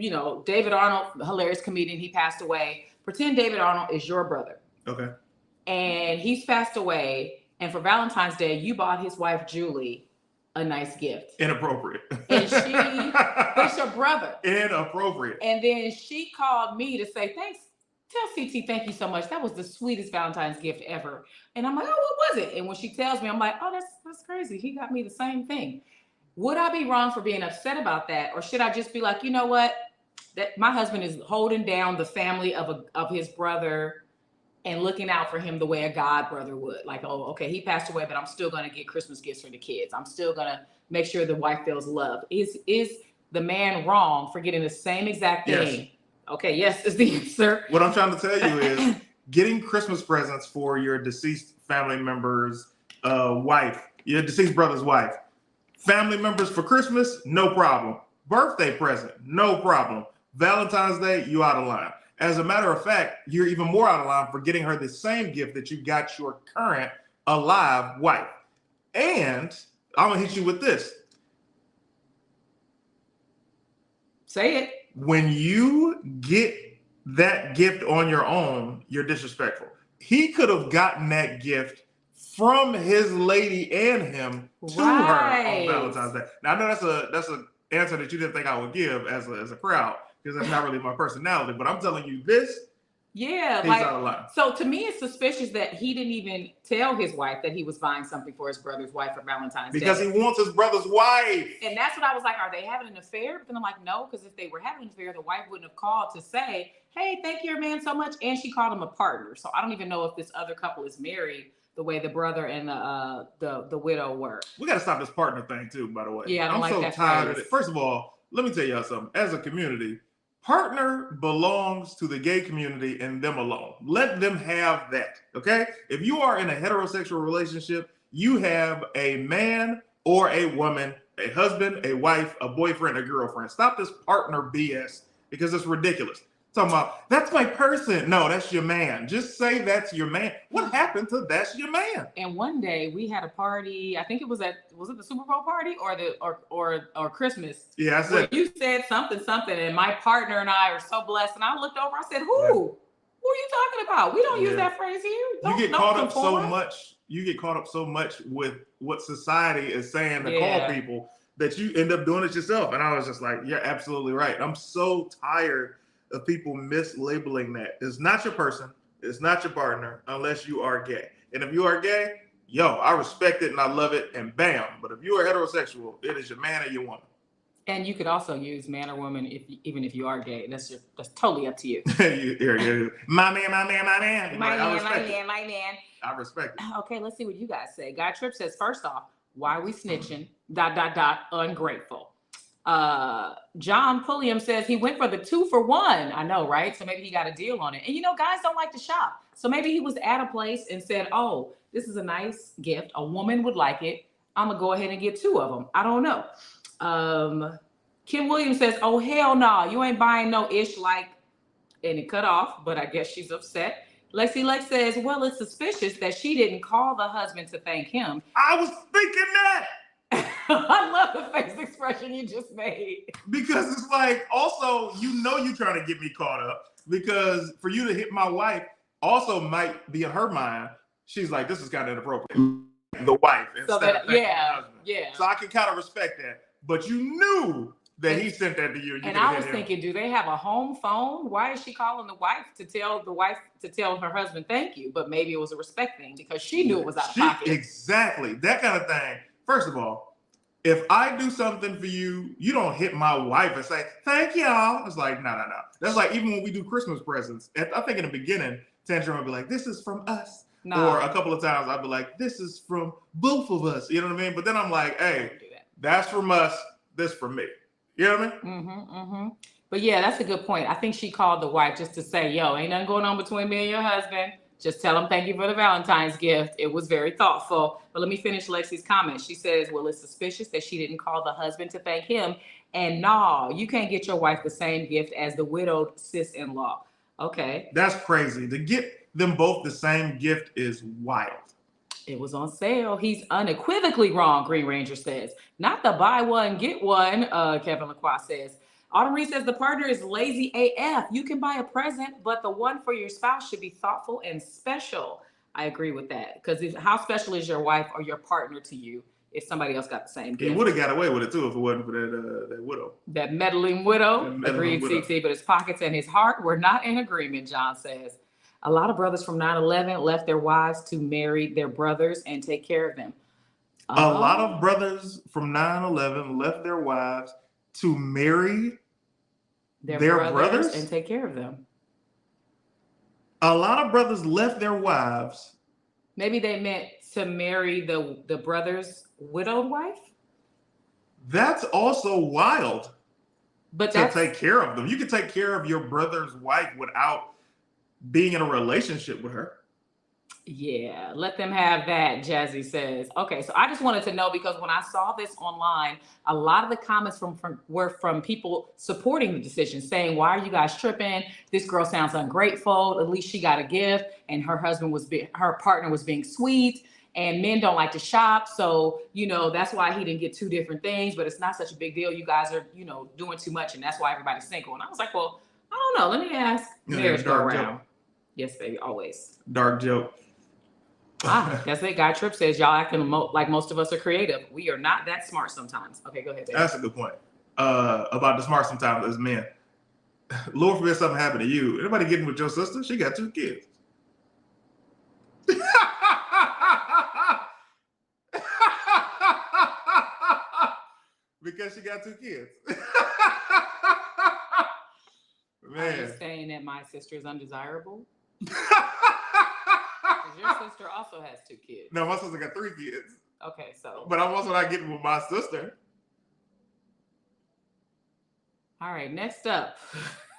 Speaker 1: David Arnold, hilarious comedian, he passed away. Pretend David Arnold is your brother.
Speaker 2: Okay.
Speaker 1: And he's passed away. And for Valentine's Day, you bought his wife, Julie, a nice gift.
Speaker 2: Inappropriate.
Speaker 1: And that's your brother.
Speaker 2: Inappropriate.
Speaker 1: And then she called me to say, thanks. Tell CT, thank you so much. That was the sweetest Valentine's gift ever. And I'm like, oh, what was it? And when she tells me, I'm like, oh, that's crazy. He got me the same thing. Would I be wrong for being upset about that? Or should I just be like, you know what? That my husband is holding down the family of his brother and looking out for him the way a god brother would. Like, oh, okay, he passed away, but I'm still going to get Christmas gifts for the kids. I'm still going to make sure the wife feels loved. Is the man wrong for getting the same exact thing?
Speaker 2: Yes.
Speaker 1: Okay, yes is the answer.
Speaker 2: What I'm trying to tell you is getting Christmas presents for your deceased family member's wife, your deceased brother's wife. Family members for Christmas, no problem. Birthday present, no problem. Valentine's Day, you out of line. As a matter of fact, you're even more out of line for getting her the same gift that you got your current alive wife. And I'm gonna hit you with this.
Speaker 1: Say it.
Speaker 2: When you get that gift on your own, you're disrespectful. He could have gotten that gift from his lady and him to her on Valentine's Day. Now I know that's an answer that you didn't think I would give as a crowd, because that's not really my personality. But I'm telling you this.
Speaker 1: Yeah,
Speaker 2: he's out of line.
Speaker 1: So to me, it's suspicious that he didn't even tell his wife that he was buying something for his brother's wife for Valentine's Day.
Speaker 2: Because he wants his brother's wife.
Speaker 1: And that's what I was like, are they having an affair? But then I'm like, no, because if they were having an affair, the wife wouldn't have called to say, hey, thank your man so much. And she called him a partner. So I don't even know if this other couple is married the way the brother and the widow were.
Speaker 2: We got to stop this partner thing too, by the way.
Speaker 1: Yeah, I'm like
Speaker 2: so
Speaker 1: that
Speaker 2: tired
Speaker 1: phrase.
Speaker 2: of it. First of all, let me tell y'all something. As a community, partner belongs to the gay community and them alone. Let them have that, okay? If you are in a heterosexual relationship, you have a man or a woman, a husband, a wife, a boyfriend, a girlfriend. Stop this partner BS, because it's ridiculous. Talking about, that's my person. No, that's your man. Just say that's your man. What happened to that's your man?
Speaker 1: And one day we had a party. I think it was the Super Bowl party or Christmas?
Speaker 2: Yeah, I said
Speaker 1: you said something, and my partner and I are so blessed. And I looked over. I said, "Who? Yeah. Who are you talking about? We don't use that phrase here."
Speaker 2: You get caught up so much. You get caught up so much with what society is saying to call people that you end up doing it yourself. And I was just like, "You're absolutely right." I'm so tired of people mislabeling that. It's not your person. It's not your partner unless you are gay. And if you are gay, yo, I respect it and I love it and bam. But if you are heterosexual, it is your man or your woman.
Speaker 1: And you could also use man or woman even if you are gay. That's totally up to you.
Speaker 2: My man.
Speaker 1: My man.
Speaker 2: I respect it.
Speaker 1: Okay, let's see what you guys say. Guy Trip says, first off, why are we snitching? ... Ungrateful. John Pulliam says he went for the 2-for-1. I know, right? So maybe he got a deal on it. And guys don't like to shop. So maybe he was at a place and said, oh, this is a nice gift. A woman would like it. I'm going to go ahead and get 2 of them. I don't know. Kim Williams says, oh, hell no. You ain't buying no ish like, and it cut off, but I guess she's upset. Lexi Lex says, well, it's suspicious that she didn't call the husband to thank him.
Speaker 2: I was thinking that.
Speaker 1: I love the face expression you just made.
Speaker 2: Because it's like, also, you're trying to get me caught up, because for you to hit my wife also might be in her mind. She's like, this is kind of inappropriate. The wife instead of the husband.
Speaker 1: Yeah.
Speaker 2: So I can kind of respect that. But you knew that he sent that to you.
Speaker 1: And I was thinking, do they have a home phone? Why is she calling the wife to tell her husband thank you? But maybe it was a respect thing because she knew it was out of pocket.
Speaker 2: Exactly. That kind of thing. First of all, if I do something for you, you don't hit my wife and say, thank y'all. It's like, no. That's like, even when we do Christmas presents, I think in the beginning, Tanjareen would be like, this is from us. No. Or a couple of times I'd be like, this is from both of us. You know what I mean? But then I'm like, hey, that's from us. This from me. You know what I mean?
Speaker 1: But yeah, that's a good point. I think she called the wife just to say, yo, ain't nothing going on between me and your husband. Just tell him thank you for the Valentine's gift. It was very thoughtful. But let me finish Lexi's comment. She says, well, it's suspicious that she didn't call the husband to thank him. And no, you can't get your wife the same gift as the widowed sis-in-law. Okay.
Speaker 2: That's crazy. To get them both the same gift is wild.
Speaker 1: It was on sale. He's unequivocally wrong, Green Ranger says. Not the buy one, get one, Kevin Lacroix says. Autumn Reed says the partner is lazy AF. You can buy a present, but the one for your spouse should be thoughtful and special. I agree with that. Because how special is your wife or your partner to you if somebody else got the same gift?
Speaker 2: He would have got away with it too if it wasn't for that widow.
Speaker 1: That meddling widow.
Speaker 2: That meddling
Speaker 1: Agreed,
Speaker 2: widow.
Speaker 1: CT, but his pockets and his heart were not in agreement, John says. A lot of brothers from 9/11 left their wives to marry their brothers and take care of them.
Speaker 2: A lot of brothers from 9/11 left their wives to marry their brothers
Speaker 1: and take care of them.
Speaker 2: A lot of brothers left their wives.
Speaker 1: Maybe they meant to marry the brother's widowed wife.
Speaker 2: That's also wild.
Speaker 1: But
Speaker 2: to take care of them. You can take care of your brother's wife without being in a relationship with her.
Speaker 1: Yeah, let them have that, Jazzy says. Okay, so I just wanted to know because when I saw this online, a lot of the comments were from people supporting the decision, saying, "Why are you guys tripping? This girl sounds ungrateful. At least she got a gift, and her partner was being sweet. And men don't like to shop, so that's why he didn't get two different things. But it's not such a big deal. You guys are doing too much, and that's why everybody's single." And I was like, "Well, I don't know. Let me ask marriage go around." Joke. Yes, baby, always.
Speaker 2: Dark joke.
Speaker 1: That's it. Guy Tripp says y'all acting like most of us are creative. We are not that smart sometimes. Okay, go ahead, baby.
Speaker 2: That's a good point. About the smart sometimes as men. Lord forbid something happened to you. Anybody getting with your sister? She got 2 kids. Because she got 2 kids. Man.
Speaker 1: Are you saying that my sister is undesirable? Your sister also has 2 kids.
Speaker 2: No, my sister got 3 kids.
Speaker 1: Okay, so.
Speaker 2: But I'm also not getting with my sister.
Speaker 1: All right, next up.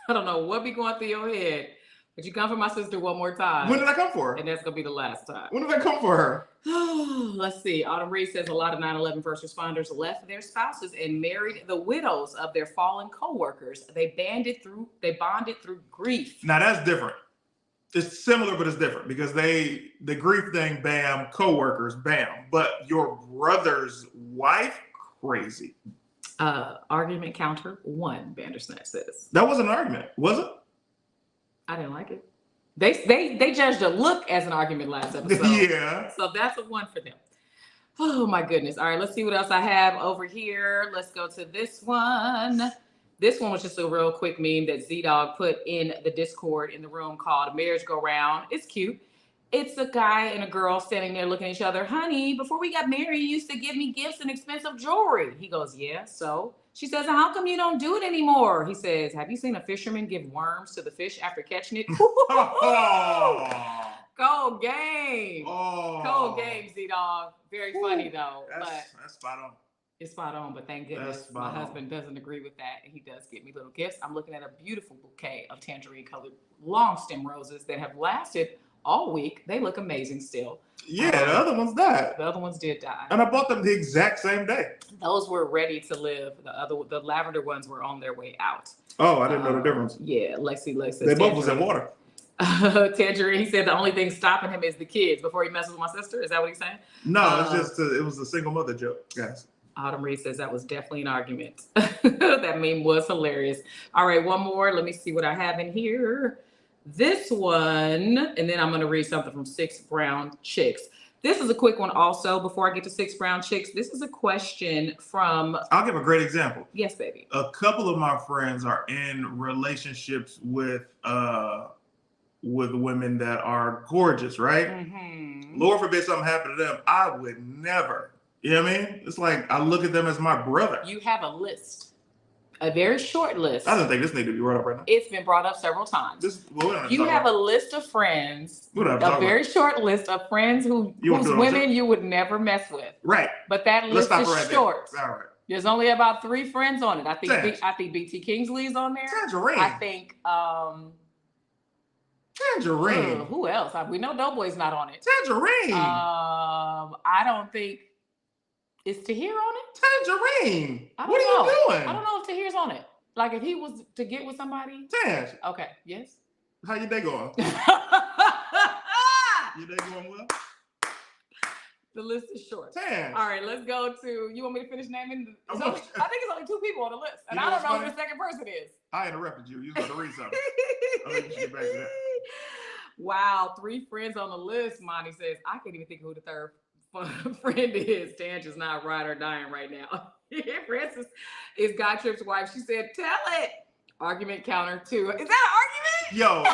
Speaker 1: I don't know what be going through your head, but you come for my sister one more time.
Speaker 2: When did I come for her?
Speaker 1: And that's going to be the last time.
Speaker 2: When did I come for her?
Speaker 1: Let's see. Autumn Reed says a lot of 9/11 first responders left their spouses and married the widows of their fallen co-workers. They bonded through grief.
Speaker 2: Now that's different. It's similar, but it's different because the grief thing, bam, co-workers, bam. But your brother's wife, crazy.
Speaker 1: Argument counter 1, Bandersnatch says.
Speaker 2: That wasn't an argument, was it?
Speaker 1: I didn't like it. They judged a look as an argument last episode.
Speaker 2: Yeah.
Speaker 1: So that's a 1 for them. Oh my goodness. All right, let's see what else I have over here. Let's go to this one. This one was just a real quick meme that Z-Dog put in the Discord in the room called Marriage Go Round. It's cute. It's a guy and a girl standing there looking at each other. "Honey, before we got married, you used to give me gifts and expensive jewelry." He goes, "Yeah, so?" She says, "How come you don't do it anymore?" He says, "Have you seen a fisherman give worms to the fish after catching it?" Cold game. Cold game, Z-Dog. Very funny, though.
Speaker 2: That's spot on.
Speaker 1: It's spot on, but thank goodness my husband doesn't agree with that, and he does get me little gifts. I'm looking at a beautiful bouquet of tangerine-colored long stem roses that have lasted all week. They look amazing still.
Speaker 2: Yeah, the other ones died.
Speaker 1: The other ones did die.
Speaker 2: And I bought them the exact same day.
Speaker 1: Those were ready to live. The lavender ones were on their way out.
Speaker 2: Oh, I didn't know the difference.
Speaker 1: Yeah, Lexi.
Speaker 2: They both was in water.
Speaker 1: Tanjareen, he said the only thing stopping him is the kids before he messes with my sister. Is that what he's saying?
Speaker 2: No, it's just it was a single mother joke, guys.
Speaker 1: Autumn Reed says that was definitely an argument. That meme was hilarious. All right, one more. Let me see what I have in here. This one, and then I'm going to read something from 6 Brown Chicks. This is a quick one also. Before I get to 6 Brown Chicks, this is a question from...
Speaker 2: I'll give a great example.
Speaker 1: Yes, baby.
Speaker 2: A couple of my friends are in relationships with women that are gorgeous, right?
Speaker 1: Mm-hmm.
Speaker 2: Lord forbid something happened to them. I would never. You know what I mean? It's like I look at them as my brother.
Speaker 1: You have a list, a very short list.
Speaker 2: I don't think this needs to be brought up right now.
Speaker 1: It's been brought up several times. You have a list of friends, a very short list of friends whose women you would never mess with.
Speaker 2: Right.
Speaker 1: But that list is short.
Speaker 2: All right.
Speaker 1: There's only about 3 friends on it. I think BT Kingsley's on there.
Speaker 2: Tanjareen.
Speaker 1: I think
Speaker 2: Tanjareen.
Speaker 1: Who else? We know Doughboy's not on it.
Speaker 2: Tanjareen.
Speaker 1: I don't think. Is Tahir on it?
Speaker 2: Tanjareen. What are you doing?
Speaker 1: I don't know if Tahir's on it. Like if he was to get with somebody.
Speaker 2: Taj.
Speaker 1: Okay. Yes.
Speaker 2: How your day going? Your day going well?
Speaker 1: The list is short.
Speaker 2: Tan.
Speaker 1: All right, let's go to. You want me to finish naming? I think it's only 2 people on the list, and
Speaker 2: You know
Speaker 1: I don't know
Speaker 2: funny?
Speaker 1: who the second person is.
Speaker 2: I interrupted you. You was about to read something. I think you should get back to that.
Speaker 1: Wow, 3 friends on the list. Monty says I can't even think of who the third friend is. Tanja's not ride or dying right now. Francis is Guy Tripp's wife. She said, "Tell it." Argument counter 2. Is that an
Speaker 2: argument? Yo.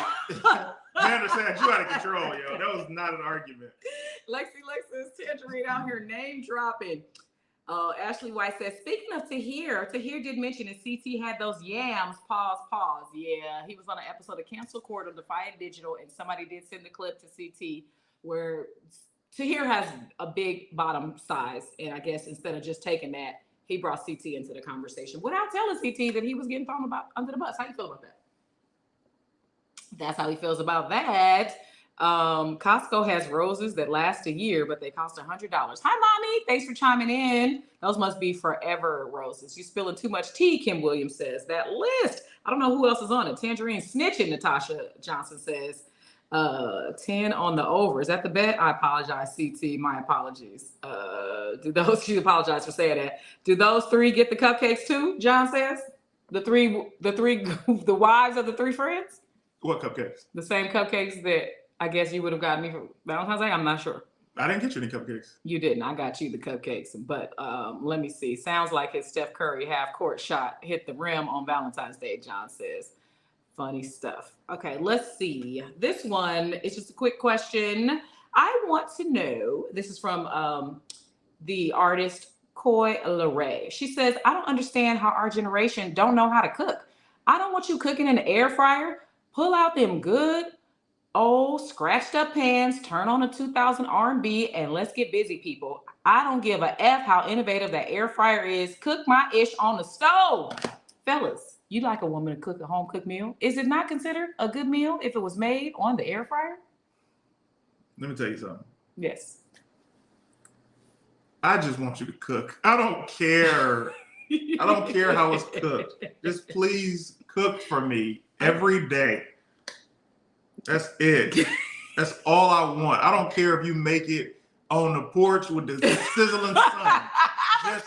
Speaker 2: Bandersnatch, you out of control, yo. That was not an argument.
Speaker 1: Lexus Tanjareen out here name dropping. Ashley White says, speaking of Tahir did mention that CT had those yams. Pause. Yeah, he was on an episode of Cancel Court of Defiant Digital, and somebody did send the clip to CT where Tahir has a big bottom size, and I guess instead of just taking that, he brought CT into the conversation without telling CT that he was getting thrown under the bus. How you feel about that? That's how he feels about that. Costco has roses that last a year, but they cost $100. Hi, Mommy. Thanks for chiming in. Those must be forever roses. You're spilling too much tea, Kim Williams says. That list. I don't know who else is on it. Tanjareen snitching, Natasha Johnson says. 10 on the over. Is that the bet? I apologize, CT. My apologies. She apologized for saying that. Do those 3 get the cupcakes too? John says. The wives of the 3 friends?
Speaker 2: What cupcakes? The
Speaker 1: same cupcakes that I guess you would have gotten me for Valentine's Day? I'm not sure.
Speaker 2: I didn't get you any cupcakes.
Speaker 1: You didn't. I got you the cupcakes. But let me see. Sounds like his Steph Curry half-court shot hit the rim on Valentine's Day, John says. Funny stuff. Okay, let's see. This one is just a quick question. I want to know, this is from the artist Coy LeRae. She says, I don't understand how our generation don't know how to cook. I don't want you cooking in the air fryer. Pull out them good old scratched up pans, turn on a 2000 R&B, and let's get busy, people. I don't give a F how innovative that air fryer is. Cook my ish on the stove. Fellas, you like a woman to cook a home cooked meal? Is it not considered a good meal if it was made on the air fryer?
Speaker 2: Let me tell you something.
Speaker 1: Yes.
Speaker 2: I just want you to cook. I don't care. I don't care how it's cooked. Just please cook for me every day. That's it. That's all I want. I don't care if you make it on the porch with the sizzling sun. Just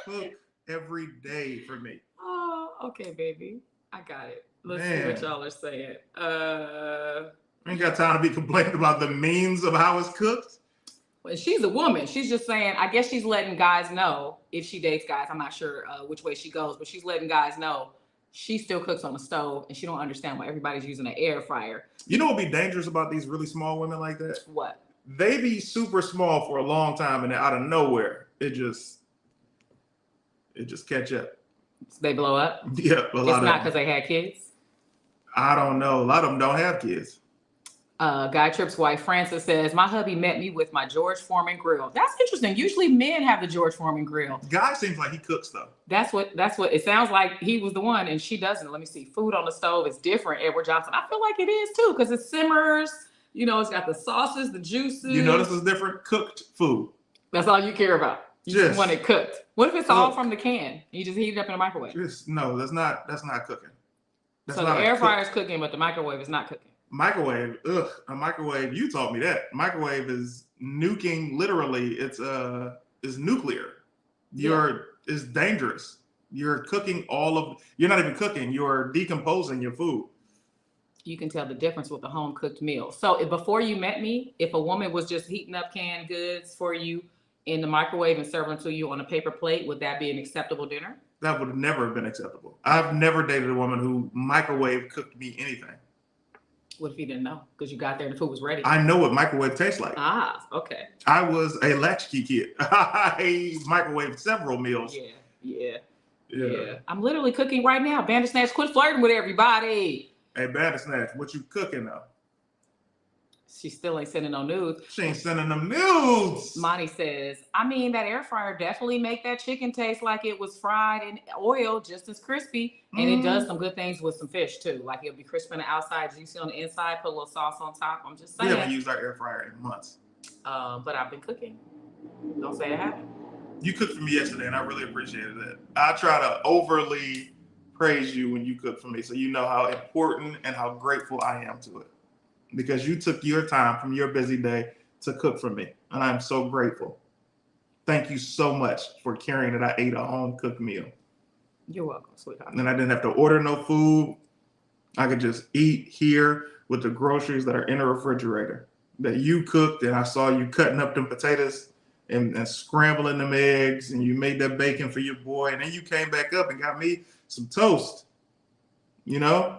Speaker 2: cook every day for me.
Speaker 1: Oh, okay, baby. I got it. Let's see what y'all are saying.
Speaker 2: I ain't got time to be complaining about the means of how it's cooked.
Speaker 1: Well, she's a woman. She's just saying, I guess she's letting guys know if she dates guys. I'm not sure which way she goes, but she's letting guys know she still cooks on the stove and she don't understand why everybody's using an air fryer.
Speaker 2: You know what would be dangerous about these really small women like that?
Speaker 1: What?
Speaker 2: They be super small for a long time and then out of nowhere, it just catch up.
Speaker 1: They blow up?
Speaker 2: Yeah.
Speaker 1: It's not because they had kids?
Speaker 2: I don't know. A lot of them don't have kids.
Speaker 1: Guy Tripp's wife, Francis, says, my hubby met me with my George Foreman grill. That's interesting. Usually men have the George Foreman grill.
Speaker 2: Guy seems like he cooks though.
Speaker 1: That's what it sounds like. He was the one and she doesn't. Let me see. Food on the stove is different, Edward Johnson. I feel like it is too because it simmers. You know, it's got the sauces, the juices.
Speaker 2: You notice it's different cooked food.
Speaker 1: That's all you care about. You just want it cooked. What if it's all from the can? You just heat it up in a microwave.
Speaker 2: No, that's not cooking.
Speaker 1: So the air fryer is cooking, but the microwave is not cooking.
Speaker 2: Microwave, a microwave. You taught me that. Microwave is nuking. Literally, it's nuclear. It's dangerous. You're cooking you're not even cooking. You're decomposing your food.
Speaker 1: You can tell the difference with a home cooked meal. So before you met me, if a woman was just heating up canned goods for you in the microwave and serving to you on a paper plate, would that be an acceptable dinner?
Speaker 2: That would never have been acceptable. I've never dated a woman who microwave cooked me anything.
Speaker 1: What if you didn't know? Because you got there and the food was ready.
Speaker 2: I know what microwave tastes like.
Speaker 1: Ah, okay.
Speaker 2: I was a latchkey kid. I microwaved several meals.
Speaker 1: Yeah. I'm literally cooking right now. Bandersnatch, quit flirting with everybody.
Speaker 2: Hey, Bandersnatch, what you cooking though?
Speaker 1: She still ain't sending no nudes.
Speaker 2: She ain't sending them nudes.
Speaker 1: Monty says, I mean, that air fryer definitely make that chicken taste like it was fried in oil, just as crispy. And it does some good things with some fish too. Like it'll be crispy on the outside, juicy on the inside, put a little sauce on top. I'm just saying.
Speaker 2: We haven't used our air fryer in months.
Speaker 1: But I've been cooking. Don't say I haven't.
Speaker 2: You cooked for me yesterday and I really appreciated it. I try to overly praise you when you cook for me, so you know how important and how grateful I am to it. Because you took your time from your busy day to cook for me, and I'm so grateful. Thank you so much for caring that I ate a home-cooked meal.
Speaker 1: You're welcome, sweetheart.
Speaker 2: And I didn't have to order no food. I could just eat here with the groceries that are in the refrigerator that you cooked, and I saw you cutting up them potatoes and scrambling them eggs, and you made that bacon for your boy, and then you came back up and got me some toast,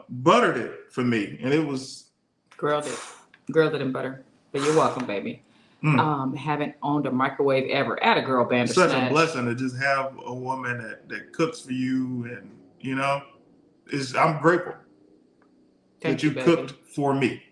Speaker 2: buttered it for me, and it was
Speaker 1: grilled it in butter. But you're welcome, baby. Haven't owned a microwave ever. At a girl band.
Speaker 2: Such a blessing to just have a woman that cooks for you, and I'm grateful that you cooked for me.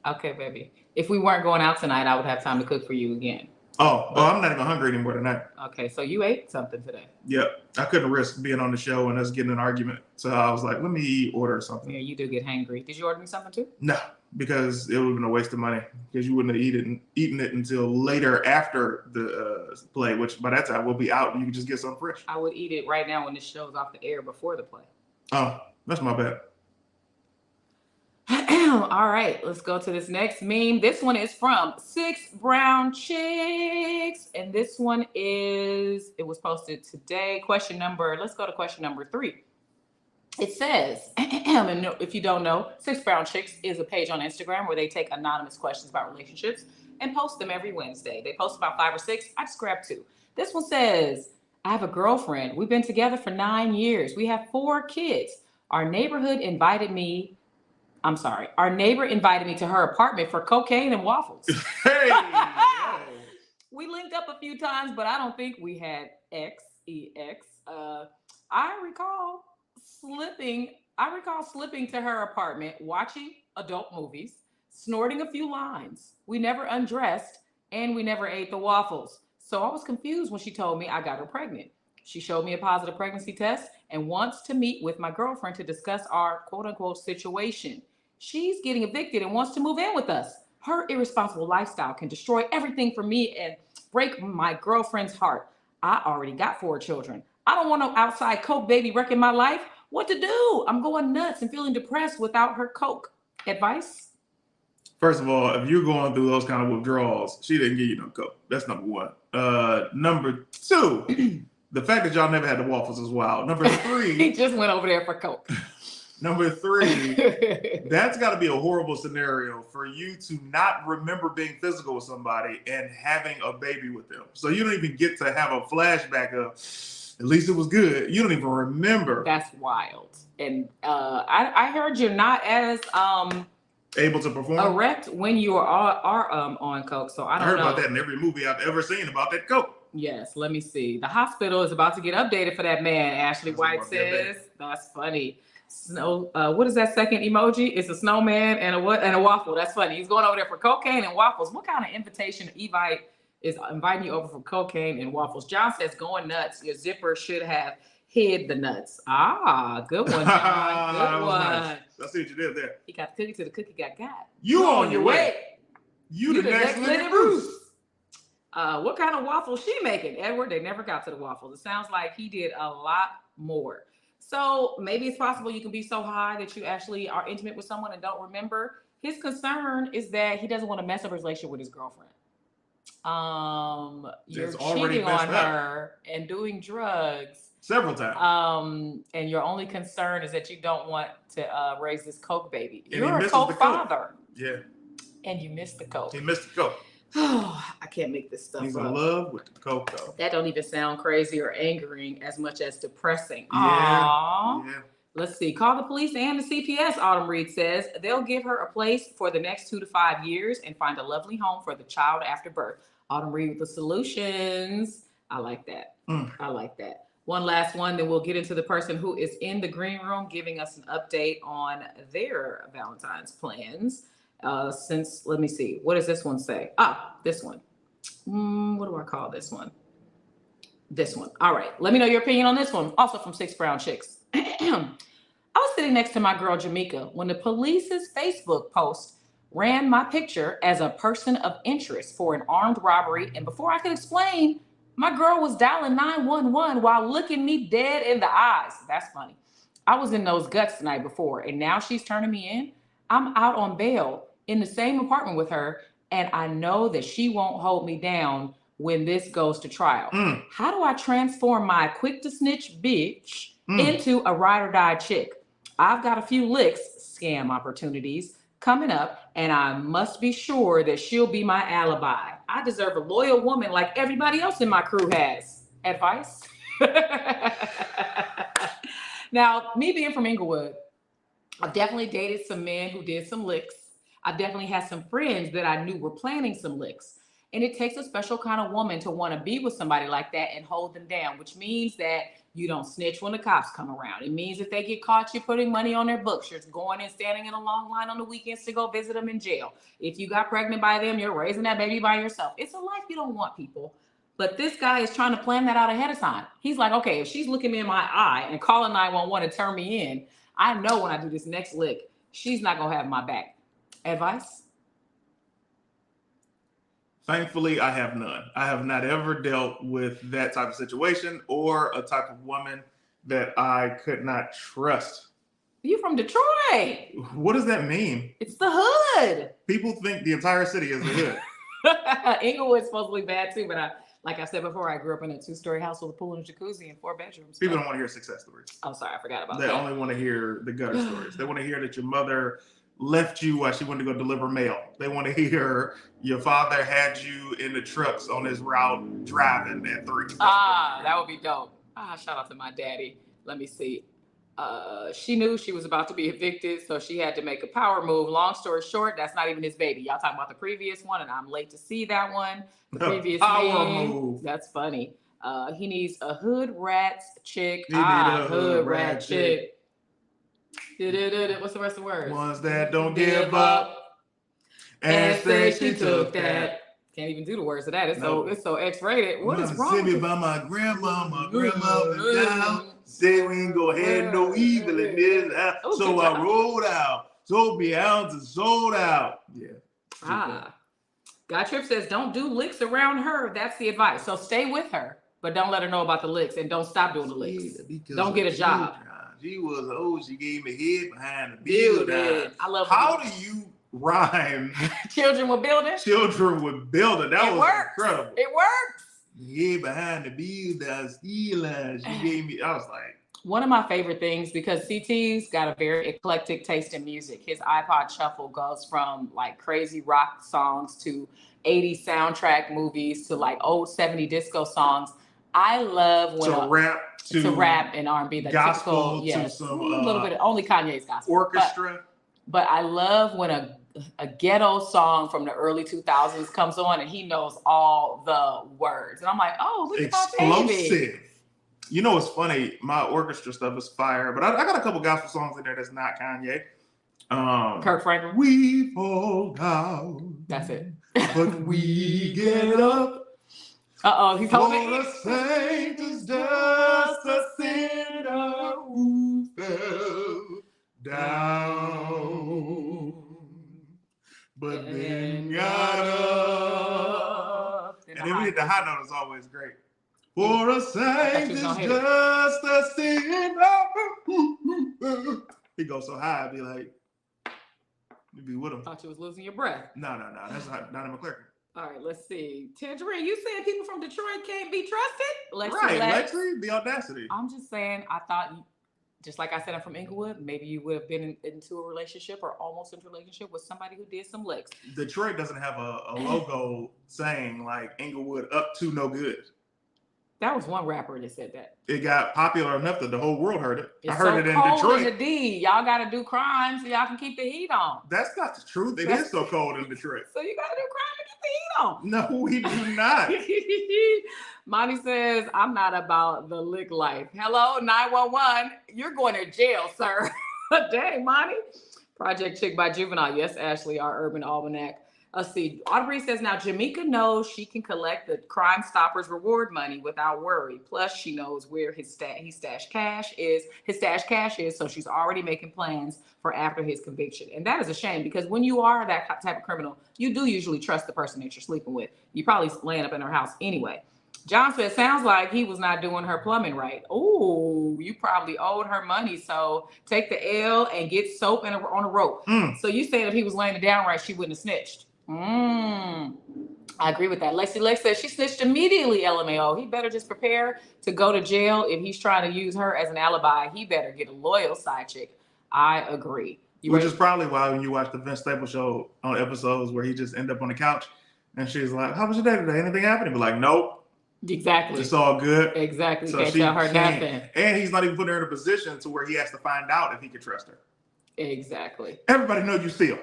Speaker 1: Okay, baby. If we weren't going out tonight, I would have time to cook for you again.
Speaker 2: Oh, I'm not even hungry anymore tonight.
Speaker 1: Okay, so you ate something today.
Speaker 2: Yep. I couldn't risk being on the show and us getting an argument. So I was like, let me order something.
Speaker 1: Yeah, you do get hangry. Did you order me something too?
Speaker 2: No, because it would have been a waste of money, because you wouldn't have eaten it until later after the play, which by that time we'll be out and you can just get something fresh.
Speaker 1: I would eat it right now when this show's off the air before the play.
Speaker 2: Oh, that's my bad.
Speaker 1: All right, let's go to this next meme. This one is from 6 Brown Chicks. And this one it was posted today. Let's go to question number 3. It says, and if you don't know, 6 Brown Chicks is a page on Instagram where they take anonymous questions about relationships and post them every Wednesday. They post about 5 or 6. I just grabbed 2. This one says, I have a girlfriend. We've been together for 9 years. We have 4 kids. Our neighbor invited me to her apartment for cocaine and waffles.
Speaker 2: Hey!
Speaker 1: We linked up a few times, but I don't think we had sex. I recall slipping to her apartment, watching adult movies, snorting a few lines. We never undressed, and we never ate the waffles. So I was confused when she told me I got her pregnant. She showed me a positive pregnancy test and wants to meet with my girlfriend to discuss our quote-unquote situation. She's getting evicted and wants to move in with us. Her irresponsible lifestyle can destroy everything for me and break my girlfriend's heart. I already got 4 children. I don't want no outside coke baby wrecking my life. What to do? I'm going nuts and feeling depressed without her coke. Advice?
Speaker 2: First of all, if you're going through those kind of withdrawals, she didn't give you no coke. That's number 1. Number 2, the fact that y'all never had the waffles is wild. Number 3,
Speaker 1: he just went over there for coke.
Speaker 2: Number 3, that's got to be a horrible scenario for you to not remember being physical with somebody and having a baby with them. So you don't even get to have a flashback of, at least it was good. You don't even remember.
Speaker 1: That's wild. And I heard you're not as
Speaker 2: able to perform
Speaker 1: erect when you are on coke. So I heard
Speaker 2: about that in every movie I've ever seen about that coke.
Speaker 1: Yes, let me see. The hospital is about to get updated for that man. Ashley White says that's funny. Snow. What is that second emoji? It's a snowman and a waffle. That's funny. He's going over there for cocaine and waffles. What kind of invitation Evite is inviting you over for cocaine and waffles? John says going nuts. Your zipper should have hid the nuts. Ah, good one, John. Good one. Nice.
Speaker 2: I see what you did there.
Speaker 1: He got the cookie till the cookie got.
Speaker 2: You on your way. You the next Lenny Bruce.
Speaker 1: What kind of waffles she making? Edward, they never got to the waffles. It sounds like he did a lot more. So maybe it's possible you can be so high that you actually are intimate with someone and don't remember. His concern is that he doesn't want to mess up his relationship with his girlfriend. You're cheating on her and doing drugs
Speaker 2: several times.
Speaker 1: And your only concern is that you don't want to raise this coke baby.
Speaker 2: And
Speaker 1: you're a coke father.
Speaker 2: Yeah.
Speaker 1: And you missed the coke.
Speaker 2: He missed the coke.
Speaker 1: Oh, I can't make this stuff
Speaker 2: He's
Speaker 1: up.
Speaker 2: in love with the coke, though.
Speaker 1: That don't even sound crazy or angering as much as depressing.
Speaker 2: Yeah.
Speaker 1: Aww.
Speaker 2: Yeah.
Speaker 1: Let's see. Call the police and the CPS, Autumn Reed says. They'll give her a place for the next 2 to 5 years and find a lovely home for the child after birth. Autumn Reed with the solutions. I like that. I like that. One last one, then we'll get into the person who is in the green room giving us an update on their Valentine's plans. Let me see. What does this one say? This one. What do I call this one? This one. All right. Let me know your opinion on this one. Also from 6 Brown Chicks. I was sitting next to my girl, Jamaica, when the police's Facebook post ran my picture as a person of interest for an armed robbery. And before I could explain My girl was dialing 911 while looking me dead in the eyes. That's funny. I was in those guts the night before, and now she's turning me in. I'm out on bail in the same apartment with her, and I know that she won't hold me down when this goes to trial. How do I transform my quick to snitch bitch into a ride or die chick? I've got a few licks, scam opportunities coming up, and I must be sure that she'll be my alibi. I deserve a loyal woman like everybody else in my crew has. Advice? Now, me being from Inglewood, I've definitely dated some men who did some licks. I've definitely had some friends that I knew were planning some licks. And it takes a special kind of woman to want to be with somebody like that and hold them down, which means that you don't snitch when the cops come around. It means if they get caught, you're putting money on their books. You're going and standing in a long line on the weekends to go visit them in jail. If you got pregnant by them, you're raising that baby by yourself. It's a life you don't want, people. But this guy is trying to plan that out ahead of time. He's like, okay, if she's looking me in my eye and calling 911 to turn me in, I know when I do this next lick, she's not going to have my back. Advice?
Speaker 2: Thankfully, I have none. I have not ever dealt with that type of situation or a type of woman that I could not trust.
Speaker 1: You from Detroit?
Speaker 2: What does that mean?
Speaker 1: It's the hood.
Speaker 2: People think the entire city is the hood.
Speaker 1: Inglewood's supposed to be bad too, but like I said before, I grew up in a 2-story house with a pool and a jacuzzi and 4 bedrooms.
Speaker 2: People don't want to hear success stories.
Speaker 1: Oh, sorry, I forgot about
Speaker 2: that.
Speaker 1: They
Speaker 2: only want to hear the gutter stories. They want to hear that your mother left you while she went to go deliver mail. They want to hear your father had you in the trucks on his route driving at 3.
Speaker 1: That would be dope. Shout out to my daddy. Let me see. She knew she was about to be evicted, so she had to make a power move. Long story short, that's not even his baby. Y'all talking about the previous one, and I'm late to see that one. The previous
Speaker 2: power
Speaker 1: man.
Speaker 2: move.
Speaker 1: That's funny. He needs a hood rat chick.
Speaker 2: He need a
Speaker 1: hood rat chick. What's the rest of the words?
Speaker 2: Ones that don't give up and say she took that.
Speaker 1: Can't even do the words of that. It's so X-rated. What is wrong?
Speaker 2: Sent me by my grandma down. Say we ain't gonna have no evil in this house. So I rolled out. Sold me ounces, sold out. Yeah.
Speaker 1: God Trip says, don't do licks around her. That's the advice. So stay with her, but don't let her know about the licks and don't stop doing the licks. Don't get a job.
Speaker 2: She was she gave me head behind the building.
Speaker 1: I love
Speaker 2: How do you rhyme
Speaker 1: children with building?
Speaker 2: Children with building. That was incredible.
Speaker 1: It works.
Speaker 2: Yeah, behind the building, Steelers. She gave me. I was like,
Speaker 1: one of my favorite things, because CT's got a very eclectic taste in music. His iPod shuffle goes from like crazy rock songs to 80s soundtrack movies to like old 70 disco songs. I love when to rap and R&B, the
Speaker 2: gospel,
Speaker 1: typical, yes,
Speaker 2: to some,
Speaker 1: a little bit, only Kanye's gospel.
Speaker 2: Orchestra.
Speaker 1: But I love when a ghetto song from the early 2000s comes on and he knows all the words. And I'm like, oh, look at that baby.
Speaker 2: Explosive. You know, it's funny. My orchestra stuff is fire, but I got a couple gospel songs in there that's not Kanye.
Speaker 1: Kirk Franklin.
Speaker 2: We fall down.
Speaker 1: That's it.
Speaker 2: But we get up.
Speaker 1: He's holding
Speaker 2: it. For the saint is just a sinner who fell down, but then got up. And then we hit the high note is always great. For a saint is just a sinner. He goes so high, I'd be like, you'd be with him.
Speaker 1: Thought you was losing your breath.
Speaker 2: No. That's not Donnie McClurkin.
Speaker 1: All right, let's see. Tanjareen, you saying people from Detroit can't be trusted?
Speaker 2: Lexi, the audacity.
Speaker 1: I'm just saying, I thought, just like I said, I'm from Inglewood. Maybe you would have been into a relationship or almost into a relationship with somebody who did some licks.
Speaker 2: Detroit doesn't have a logo saying like Inglewood up to no good.
Speaker 1: That was one rapper that said that.
Speaker 2: It got popular enough that the whole world heard it.
Speaker 1: It's
Speaker 2: I heard
Speaker 1: so
Speaker 2: it in
Speaker 1: cold
Speaker 2: Detroit.
Speaker 1: In the D. Y'all got to do crime so y'all can keep the heat on.
Speaker 2: That's not the truth. It is so cold in Detroit.
Speaker 1: So you got to do crime to keep the heat on.
Speaker 2: No, we do not.
Speaker 1: Monty says, I'm not about the lick life. Hello, 911. You're going to jail, sir. Dang, Monty. Project Chick by Juvenile. Yes, Ashley, our Urban Almanac. Let's see. Audrey says, now Jamaica knows she can collect the Crime Stoppers reward money without worry. Plus, she knows where his stash cash is, so she's already making plans for after his conviction. And that is a shame, because when you are that type of criminal, you do usually trust the person that you're sleeping with. You're probably laying up in her house anyway. John said, sounds like he was not doing her plumbing right. Oh, you probably owed her money. So take the L and get soap on a rope. So you saying if he was laying it down right, she wouldn't have snitched. I agree with that. Lexi Lex says she snitched immediately, LMAO. He better just prepare to go to jail. If he's trying to use her as an alibi, he better get a loyal side chick. I agree.
Speaker 2: Which is probably why when you watch the Vince Staples show on episodes where he just end up on the couch and she's like, how was your day today? Anything happening? But like, nope.
Speaker 1: Exactly.
Speaker 2: It's all good.
Speaker 1: Exactly. So can't tell her nothing.
Speaker 2: And he's not even putting her in a position to where he has to find out if he can trust her.
Speaker 1: Exactly.
Speaker 2: Everybody know you steal.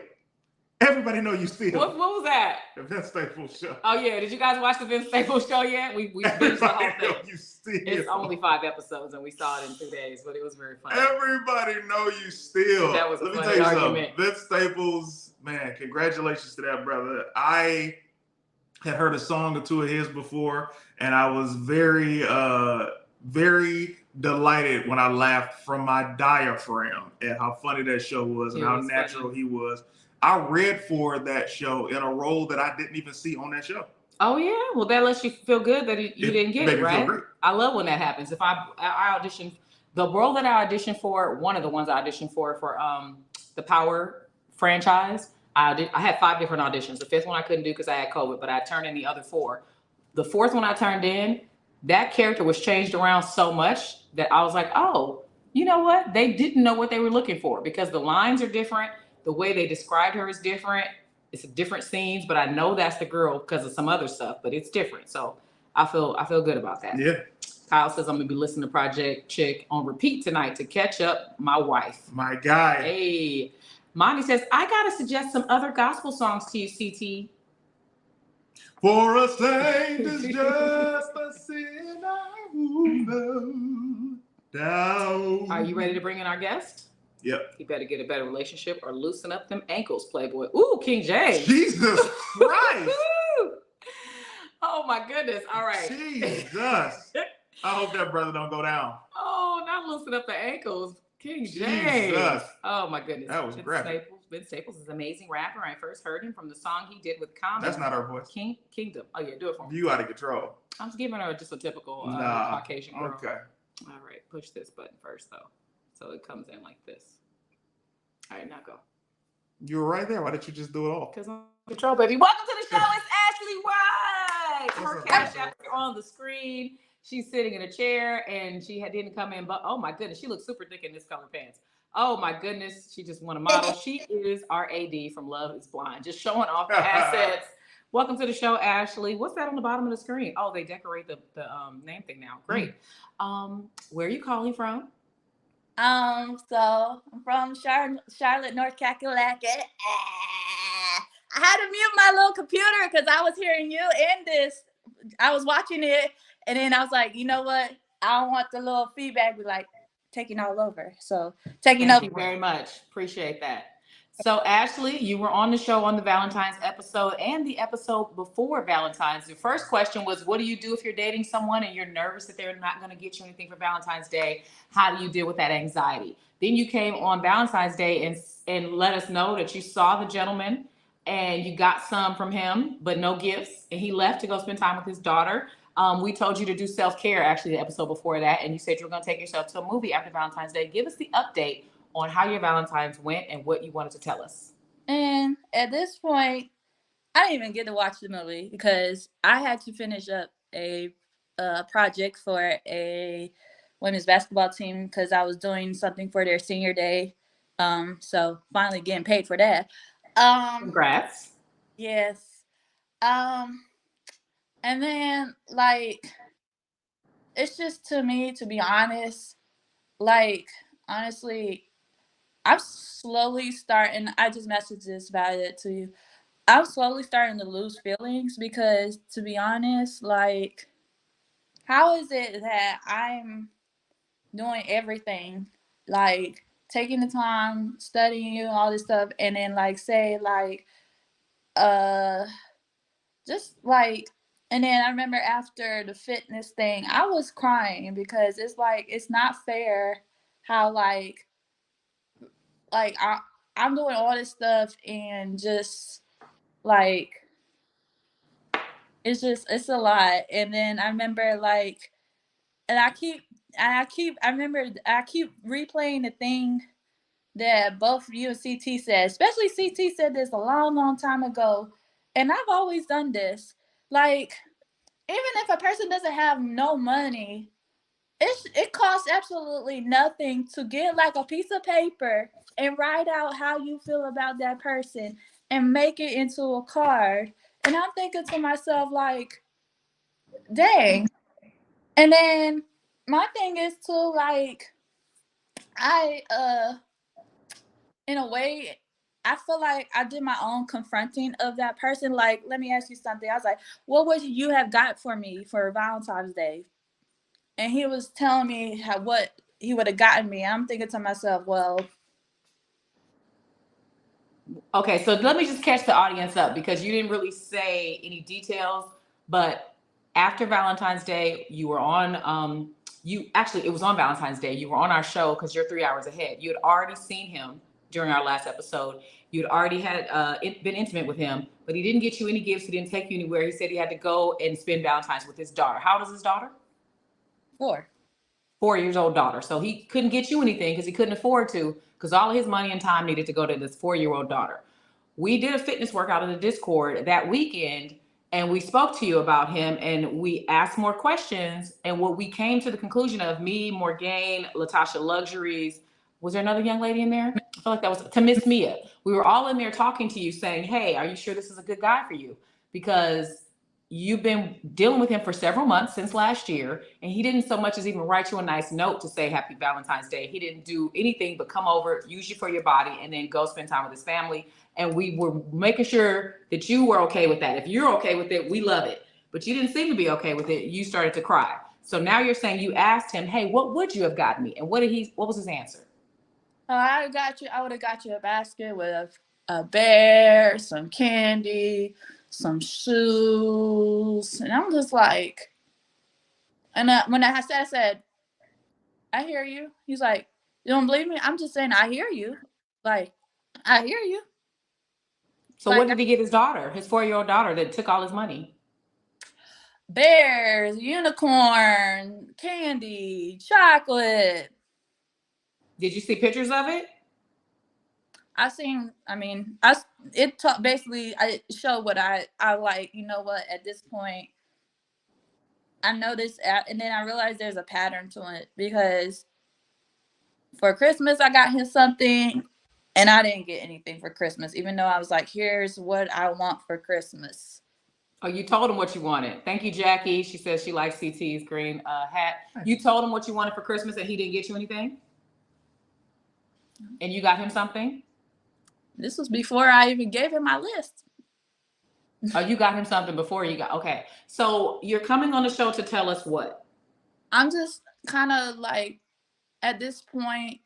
Speaker 2: Everybody know you steal.
Speaker 1: What was that?
Speaker 2: The Vince Staples show.
Speaker 1: Oh yeah, did you guys watch the Vince Staples show yet? We finished the whole thing.
Speaker 2: You steal.
Speaker 1: It's only 5 episodes and we saw it in 2 days, but it was very funny.
Speaker 2: Everybody know you steal.
Speaker 1: That was a
Speaker 2: Let me
Speaker 1: funny
Speaker 2: tell you
Speaker 1: argument.
Speaker 2: something. Vince Staples, man, congratulations to that brother. I had heard a song or two of his before, and I was very, very delighted when I laughed from my diaphragm at how funny that show was and how natural he was. I read for that show in a role that I didn't even see on that show.
Speaker 1: Oh yeah, well that lets you feel good that you didn't get it, right? I love when that happens. If I auditioned, the role that I auditioned for, one of the ones I auditioned for the Power franchise, I had 5 different auditions. The 5th one I couldn't do because I had COVID, but I turned in the other 4. The 4th one I turned in, that character was changed around so much that I was like, oh, you know what? They didn't know what they were looking for because the lines are different. The way they described her is different. It's different scenes, but I know that's the girl because of some other stuff, but it's different. So I feel good about that.
Speaker 2: Yeah.
Speaker 1: Kyle says I'm gonna be listening to Project Chick on repeat tonight to catch up my wife.
Speaker 2: My guy.
Speaker 1: Hey. Monty says, I gotta suggest some other gospel songs to you, CT.
Speaker 2: For a saint is just a sinner who fell down.
Speaker 1: Are you ready to bring in our guest?
Speaker 2: Yep.
Speaker 1: He better get a better relationship or loosen up them ankles, Playboy. Ooh, King James.
Speaker 2: Jesus Christ.
Speaker 1: Oh my goodness. All right.
Speaker 2: Jesus. I hope that brother don't go down.
Speaker 1: Oh, not loosen up the ankles. King James.
Speaker 2: Jesus.
Speaker 1: Oh my goodness.
Speaker 2: That was graphic.
Speaker 1: Vince Staples is an amazing rapper. I first heard him from the song he did with Common.
Speaker 2: That's not our voice.
Speaker 1: Kingdom. Oh yeah, do it for me.
Speaker 2: You out of control.
Speaker 1: I'm just giving her just a typical Caucasian girl.
Speaker 2: Okay.
Speaker 1: All right, push this button first though. So it comes in like this. All right, now go.
Speaker 2: You were right there. Why didn't you just do it all?
Speaker 1: Because I'm in control, baby. Welcome to the show. It's Ashley White. Her cash app is on the screen. She's sitting in a chair and she didn't come in, but oh my goodness, she looks super thick in this color pants. Oh my goodness, she just won a model. She is our AD from Love is Blind, just showing off the assets. Welcome to the show, Ashley. What's that on the bottom of the screen? Oh, they decorate the name thing now. Great. Where are you calling from?
Speaker 3: So I'm from Charlotte, North Carolina. I had to mute my little computer because I was hearing you in this. I was watching it, and then I was like, you know what? I don't want the little feedback be like taking all over. So taking over.
Speaker 1: Thank you very much. Appreciate that. So Ashley, you were on the show on the Valentine's episode and the episode before Valentine's. The first question was, what do you do if you're dating someone and you're nervous that they're not going to get you anything for Valentine's Day? How do you deal with that anxiety? Then you came on Valentine's Day and let us know that you saw the gentleman and you got some from him, but no gifts. And he left to go spend time with his daughter. We told you to do self-care, actually, the episode before that. And you said you were going to take yourself to a movie after Valentine's Day. Give us the update on how your Valentine's went and what you wanted to tell us.
Speaker 3: And at this point, I didn't even get to watch the movie because I had to finish up a project for a women's basketball team because I was doing something for their senior day. So finally getting paid for that.
Speaker 1: Congrats.
Speaker 3: Yes. And then, like, it's just, to me, to be honest, like, honestly, I'm slowly starting, I just messaged this about it to you. I'm slowly starting to lose feelings because, to be honest, like, how is it that I'm doing everything, like, taking the time, studying you, all this stuff, and then, like, say, like, just, like, and then I remember after the fitness thing, I was crying because it's, like, it's not fair how, like, I'm doing all this stuff and just, like, it's a lot. And then I remember like, and I keep replaying the thing that both you and CT said, especially CT said this a long time ago. And I've always done this. Like, even if a person doesn't have no money, it costs absolutely nothing to get like a piece of paper and write out how you feel about that person and make it into a card. And I'm thinking to myself, like, dang. And then my thing is to like, I in a way, I feel like I did my own confronting of that person. Like, let me ask you something. I was like, what would you have got for me for Valentine's Day? And he was telling me what he would have gotten me. I'm thinking to myself, well,
Speaker 1: Okay, so let me just catch the audience up because you didn't really say any details, but after Valentine's Day, you were on you actually it was on Valentine's Day. You were on our show because you're 3 hours ahead. You had already seen him during our last episode. You'd already had been intimate with him, but he didn't get you any gifts. He didn't take you anywhere. He said he had to go and spend Valentine's with his daughter. How old is his daughter?
Speaker 3: 4.
Speaker 1: 4 years old daughter. So he couldn't get you anything because he couldn't afford to, because all of his money and time needed to go to this 4-year-old daughter. We did a fitness workout in the Discord that weekend and we spoke to you about him and we asked more questions. And what we came to the conclusion of, me, Morgane, Latasha Luxuries, was there another young lady in there? I feel like that was to Miss Mia. We were all in there talking to you saying, hey, are you sure this is a good guy for you? Because you've been dealing with him for several months since last year, and he didn't so much as even write you a nice note to say happy Valentine's Day. He didn't do anything but come over, use you for your body, and then go spend time with his family. And we were making sure that you were okay with that. If you're okay with it, we love it. But you didn't seem to be okay with it. You started to cry. So now you're saying you asked him, hey, what would you have gotten me? And what was his answer?
Speaker 3: I would have got you a basket with a bear, some candy, some shoes. And I'm just like, and when I said, I hear you. He's like, you don't believe me? I'm just saying, I hear you. Like, I hear you.
Speaker 1: So
Speaker 3: like,
Speaker 1: what did he get his daughter, his 4-year-old daughter that took all his money?
Speaker 3: Bears, unicorn, candy, chocolate.
Speaker 1: Did you see pictures of it?
Speaker 3: Basically, I showed what I like. You know what? At this point, I noticed, and then I realized there's a pattern to it because for Christmas, I got him something and I didn't get anything for Christmas, even though I was like, here's what I want for Christmas.
Speaker 1: Oh, you told him what you wanted. Thank you, Jackie. She says she likes CT's green hat. You told him what you wanted for Christmas and he didn't get you anything? And you got him something?
Speaker 3: This was before I even gave him my list.
Speaker 1: Oh, you got him something before you got, okay. So you're coming on the show to tell us what?
Speaker 3: I'm just kind of like, at this point,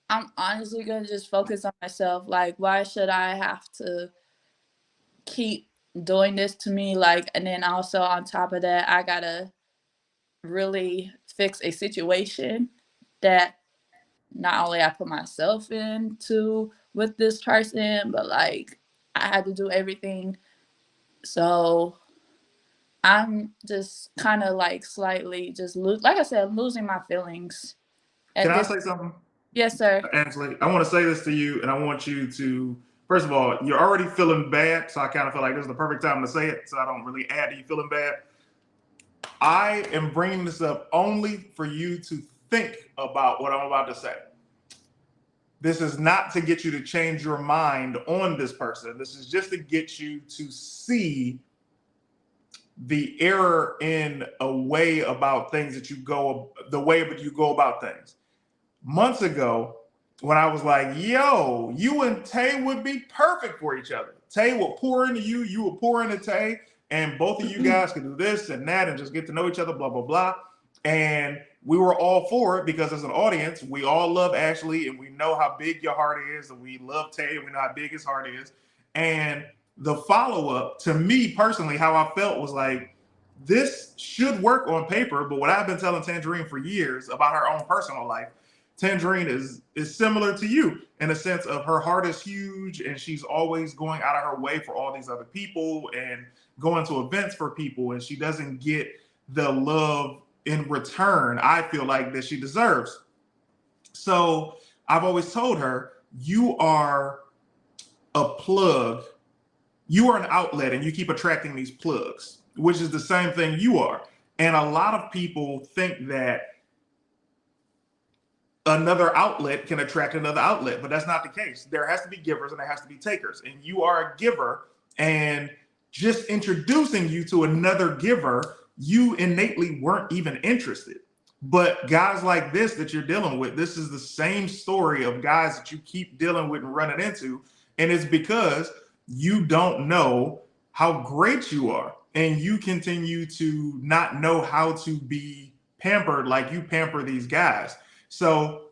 Speaker 3: I'm honestly going to just focus on myself. Like, why should I have to keep doing this to me? Like, and then also on top of that, I got to really fix a situation that not only I put myself into with this person, but like I had to do everything. So I'm just kind of like slightly just like I said, losing my feelings.
Speaker 2: Can I say something?
Speaker 3: Yes, sir.
Speaker 2: Ashley, I want to say this to you, and I want you to, first of all, you're already feeling bad, so I kind of feel like this is the perfect time to say it, so I don't really add to you feeling bad. I am bringing this up only for you to think about what I'm about to say. This is not to get you to change your mind on this person. This is just to get you to see the error in a way about things that the way that you go about things. Months ago, when I was like, yo, you and Tay would be perfect for each other. Tay will pour into you, you will pour into Tay, and both of you guys can do this and that and just get to know each other, blah, blah, blah. And we were all for it because as an audience, we all love Ashley and we know how big your heart is, and we love Tay and we know how big his heart is. And the follow-up, to me personally, how I felt was like, this should work on paper, but what I've been telling Tanjareen for years about her own personal life, Tanjareen is similar to you in a sense of her heart is huge and she's always going out of her way for all these other people and going to events for people and she doesn't get the love in return, I feel like that she deserves. So I've always told her, you are a plug, you are an outlet, and you keep attracting these plugs, which is the same thing you are. And a lot of people think that another outlet can attract another outlet, but that's not the case. There has to be givers and there has to be takers. And you are a giver, and just introducing you to another giver, you innately weren't even interested. But guys like this that you're dealing with, this is the same story of guys that you keep dealing with and running into. And it's because you don't know how great you are. And you continue to not know how to be pampered like you pamper these guys. So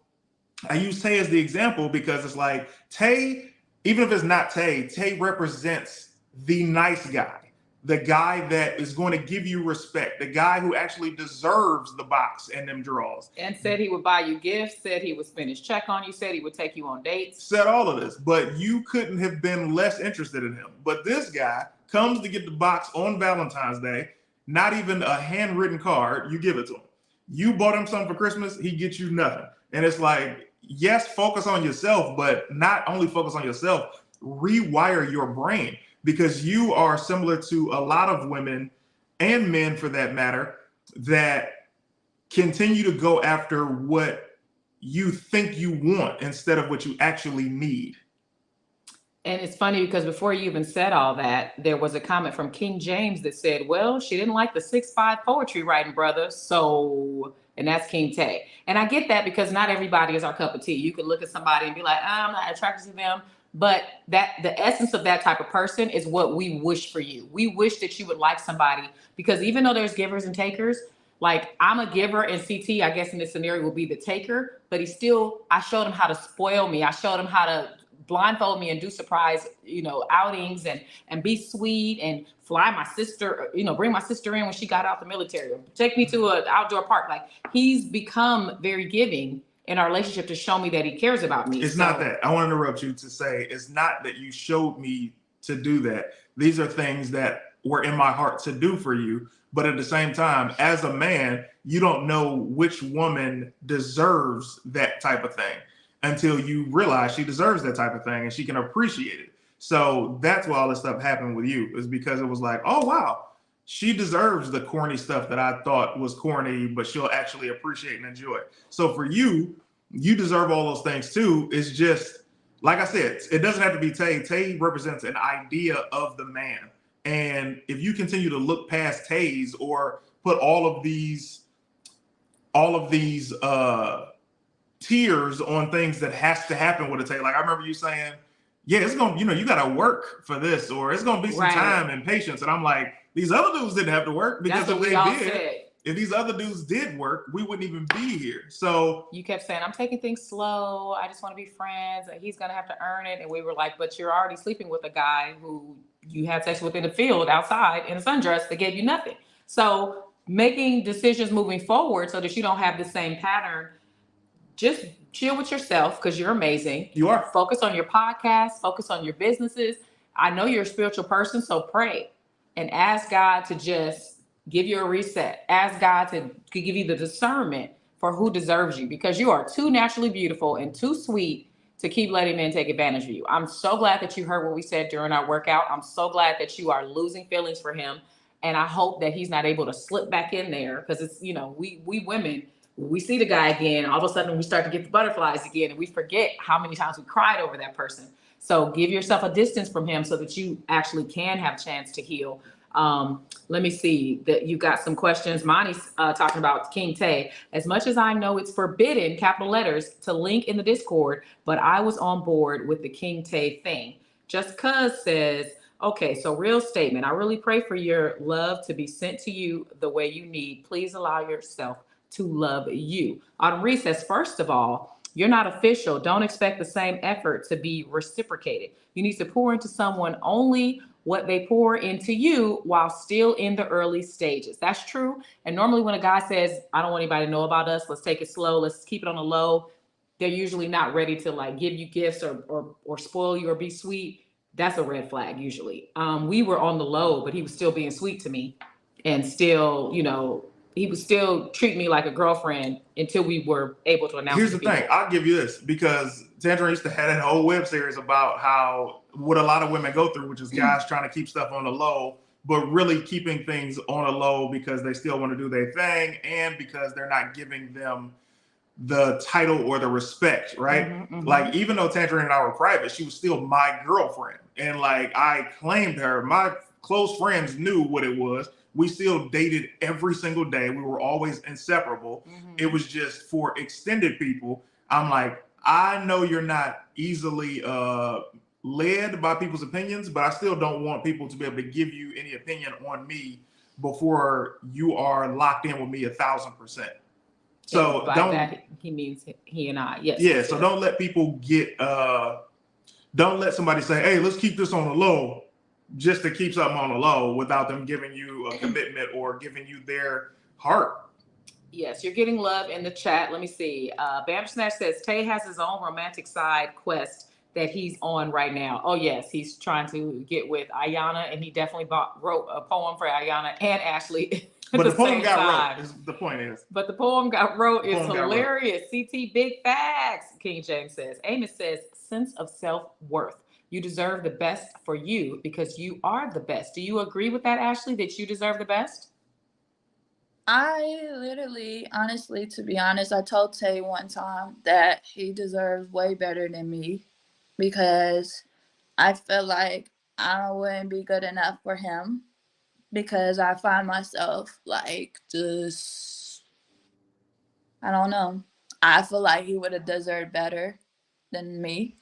Speaker 2: I use Tay as the example because it's like Tay, even if it's not Tay, Tay represents the nice guy, the guy that is going to give you respect, the guy who actually deserves the box and them draws.
Speaker 1: And said he would buy you gifts, said he would spend his check on you, said he would take you on dates.
Speaker 2: Said all of this, but you couldn't have been less interested in him. But this guy comes to get the box on Valentine's Day, not even a handwritten card, you give it to him. You bought him something for Christmas, he gets you nothing. And it's like, yes, focus on yourself, but not only focus on yourself, rewire your brain, because you are similar to a lot of women and men for that matter that continue to go after what you think you want instead of what you actually need.
Speaker 1: And it's funny because before you even said all that, there was a comment from King James that said, well, she didn't like the 6'5" poetry writing, brother. So, and that's King Tay. And I get that because not everybody is our cup of tea. You could look at somebody and be like, I'm not attracted to them. But that the essence of that type of person is what we wish for you. We wish that you would like somebody, because even though there's givers and takers, like I'm a giver and CT, I guess in this scenario will be the taker, but I showed him how to spoil me. I showed him how to blindfold me and do surprise, outings and be sweet and fly my sister, bring my sister in when she got out the military, or take me to an outdoor park. Like he's become very giving in our relationship to show me that he cares about me.
Speaker 2: It's not that. I want to interrupt you to say it's not that you showed me to do that. These are things that were in my heart to do for you. But at the same time, as a man, you don't know which woman deserves that type of thing until you realize she deserves that type of thing and she can appreciate it. So that's why all this stuff happened with you, is because it was like, oh, wow, she deserves the corny stuff that I thought was corny, but she'll actually appreciate and enjoy. So for you, you deserve all those things too. It's just, like I said, it doesn't have to be Tay. Tay represents an idea of the man. And if you continue to look past Tays or put all of these tiers on things that has to happen with a Tay, like I remember you saying, yeah, it's going to, you got to work for this, or it's going to be some time and patience. And I'm like, these other dudes didn't have to work, because if these other dudes did work, we wouldn't even be here. So
Speaker 1: you kept saying, I'm taking things slow. I just want to be friends. He's going to have to earn it. And we were like, but you're already sleeping with a guy who you had sex with in the field outside in a sundress that gave you nothing. So making decisions moving forward so that you don't have the same pattern, just chill with yourself, because you're amazing.
Speaker 2: You are.
Speaker 1: Focus on your podcast, focus on your businesses. I know you're a spiritual person, so pray and ask God to just give you a reset. Ask God to give you the discernment for who deserves you, because you are too naturally beautiful and too sweet to keep letting men take advantage of you. I'm so glad that you heard what we said during our workout. I'm so glad that you are losing feelings for him. And I hope that he's not able to slip back in there, because it's, we women, we see the guy again, all of a sudden we start to get the butterflies again, and we forget how many times we cried over that person. So give yourself a distance from him so that you actually can have a chance to heal. Let me see that you got some questions. Monty's talking about King Tay. As much as I know it's forbidden, capital letters, to link in the Discord, but I was on board with the King Tay thing. Just Cuz says, okay, so real statement. I really pray for your love to be sent to you the way you need. Please allow yourself to love you. On recess, first of all, you're not official. Don't expect the same effort to be reciprocated. You need to pour into someone only what they pour into you while still in the early stages. That's true. And normally when a guy says, I don't want anybody to know about us, let's take it slow, let's keep it on the low, they're usually not ready to like give you gifts or spoil you or be sweet. that's a red flag usually. We were on the low, but he was still being sweet to me, and still, he would still treat me like a girlfriend until we were able to announce.
Speaker 2: Here's the thing. I'll give you this, because Tanjareen used to have that whole web series about how what a lot of women go through, which is guys trying to keep stuff on the low, but really keeping things on a low because they still want to do their thing and because they're not giving them the title or the respect, right?
Speaker 1: Mm-hmm, mm-hmm.
Speaker 2: Like, even though Tanjareen and I were private, she was still my girlfriend. And like, I claimed her. My close friends knew what it was. We still dated every single day. We were always inseparable.
Speaker 1: Mm-hmm.
Speaker 2: It was just for extended people. I'm like, I know you're not easily led by people's opinions, but I still don't want people to be able to give you any opinion on me before you are locked in with me 1,000%. So
Speaker 1: by that he means he and I. Yes.
Speaker 2: Yeah. So don't let people get. Don't let somebody say, "Hey, let's keep this on the low," just to keep something on the low without them giving you a commitment or giving you their heart.
Speaker 1: Yes, you're getting love in the chat. Let me see. Bandersnatch says Tay has his own romantic side quest that he's on right now. Oh yes, he's trying to get with Ayana, and he definitely wrote a poem for Ayana and Ashley.
Speaker 2: But the poem got wrote. The point is.
Speaker 1: But the poem got wrote is hilarious. CT big facts. King James says. Amos says sense of self-worth. You deserve the best for you because you are the best. Do you agree with that, Ashley? That you deserve the best?
Speaker 3: I literally, honestly, to be honest, I told Tay one time that he deserves way better than me because I feel like I wouldn't be good enough for him because I find myself like just, I don't know. I feel like he would have deserved better than me.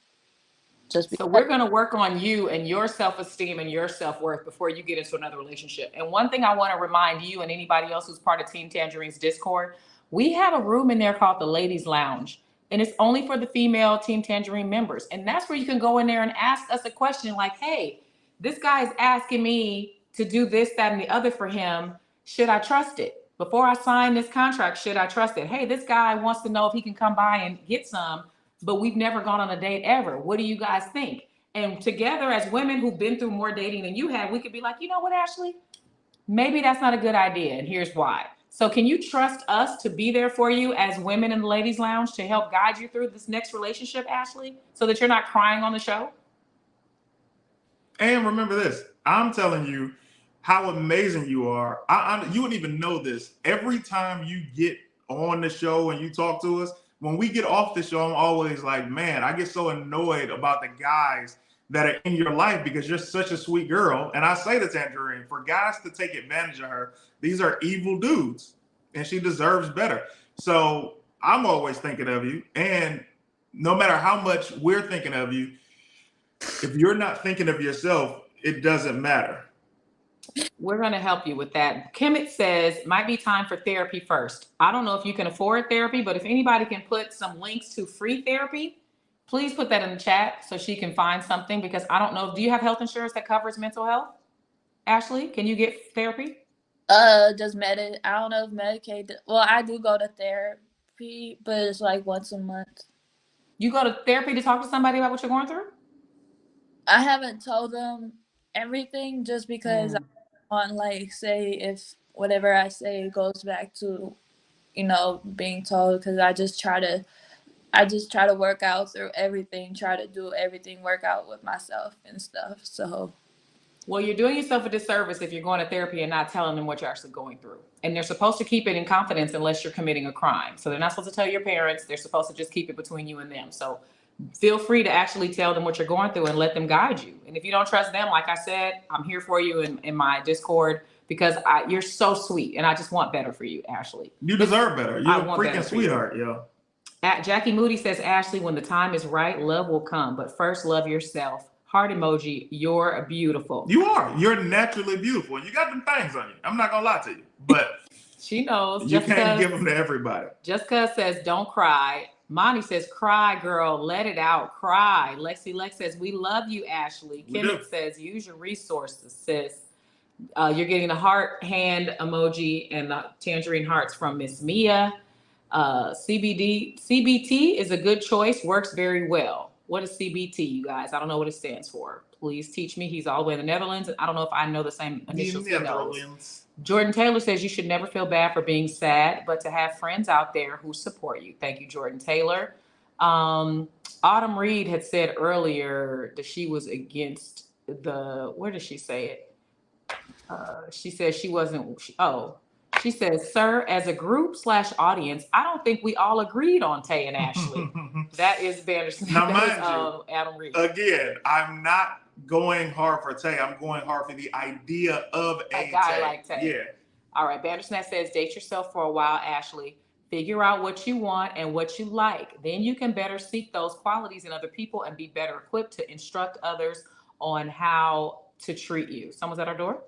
Speaker 1: So we're going to work on you and your self-esteem and your self-worth before you get into another relationship. And one thing I want to remind you and anybody else who's part of Team Tangereen's Discord, we have a room in there called the Ladies Lounge. And it's only for the female Team Tangerine members. And that's where you can go in there and ask us a question like, hey, this guy is asking me to do this, that, and the other for him. Should I trust it? Before I sign this contract, should I trust it? Hey, this guy wants to know if he can come by and get some, but we've never gone on a date ever. What do you guys think? And together as women who've been through more dating than you have, we could be like, you know what, Ashley? Maybe that's not a good idea, and here's why. So can you trust us to be there for you as women in the Ladies Lounge to help guide you through this next relationship, Ashley, so that you're not crying on the show?
Speaker 2: And remember this, I'm telling you how amazing you are. You wouldn't even know this. Every time you get on the show and you talk to us, when we get off the show, I'm always like, man, I get so annoyed about the guys that are in your life because you're such a sweet girl. And I say to Tanjareen, for guys to take advantage of her, these are evil dudes and she deserves better. So I'm always thinking of you. And no matter how much we're thinking of you, if you're not thinking of yourself, it doesn't matter.
Speaker 1: We're going to help you with that. Kemet says, might be time for therapy first. I don't know if you can afford therapy, but if anybody can put some links to free therapy, please put that in the chat so she can find something, because I don't know. Do you have health insurance that covers mental health? Ashley, can you get therapy?
Speaker 3: Just I don't know if Medicaid. Well, I do go to therapy, but it's like once a month.
Speaker 1: You go to therapy to talk to somebody about what you're going through?
Speaker 3: I haven't told them everything just because I want, like, say if whatever I say goes back to, being told, because I just try to work out through everything, try to do everything, work out with myself and stuff. So,
Speaker 1: well, you're doing yourself a disservice if you're going to therapy and not telling them what you're actually going through. And they're supposed to keep it in confidence unless you're committing a crime. So they're not supposed to tell your parents. They're supposed to just keep it between you and them. So feel free to actually tell them what you're going through and let them guide you. And if you don't trust them, like I said, I'm here for you in my Discord, because you're so sweet and I just want better for you, Ashley.
Speaker 2: You deserve better. You're a freaking sweetheart, yo.
Speaker 1: Jackie Moody says, Ashley, when the time is right, love will come. But first, love yourself. Heart emoji, you're beautiful.
Speaker 2: You are. You're naturally beautiful. You got them things on you. I'm not going to lie to you. But
Speaker 1: she knows.
Speaker 2: You can't give them to everybody.
Speaker 1: Jessica says, don't cry. Monty says, cry, girl. Let it out. Cry. Lexi Lex says, we love you, Ashley. Kemet says, use your resources, sis. You're getting the heart hand emoji and the tangerine hearts from Miss Mia. CBT is a good choice. Works very well. What is CBT, you guys? I don't know what it stands for. Please teach me. He's all the way in the Netherlands. I don't know if I know the same initials he knows. Jordan Taylor says you should never feel bad for being sad, but to have friends out there who support you. Thank you, Jordan Taylor. Autumn Reed had said earlier that she was against where did she say it? She said she wasn't, she says, sir, as a group / audience, I don't think we all agreed on Tay and Ashley. That is Banderson.
Speaker 2: Now,
Speaker 1: that
Speaker 2: mind
Speaker 1: is Adam Reed.
Speaker 2: Again, I'm not going hard for Tay. I'm going hard for the idea of a
Speaker 1: guy
Speaker 2: Tay.
Speaker 1: like Tay.
Speaker 2: Yeah.
Speaker 1: All right, Bandersnatch says, date yourself for a while, Ashley. Figure out what you want and what you like. Then you can better seek those qualities in other people and be better equipped to instruct others on how to treat you. Someone's at our door?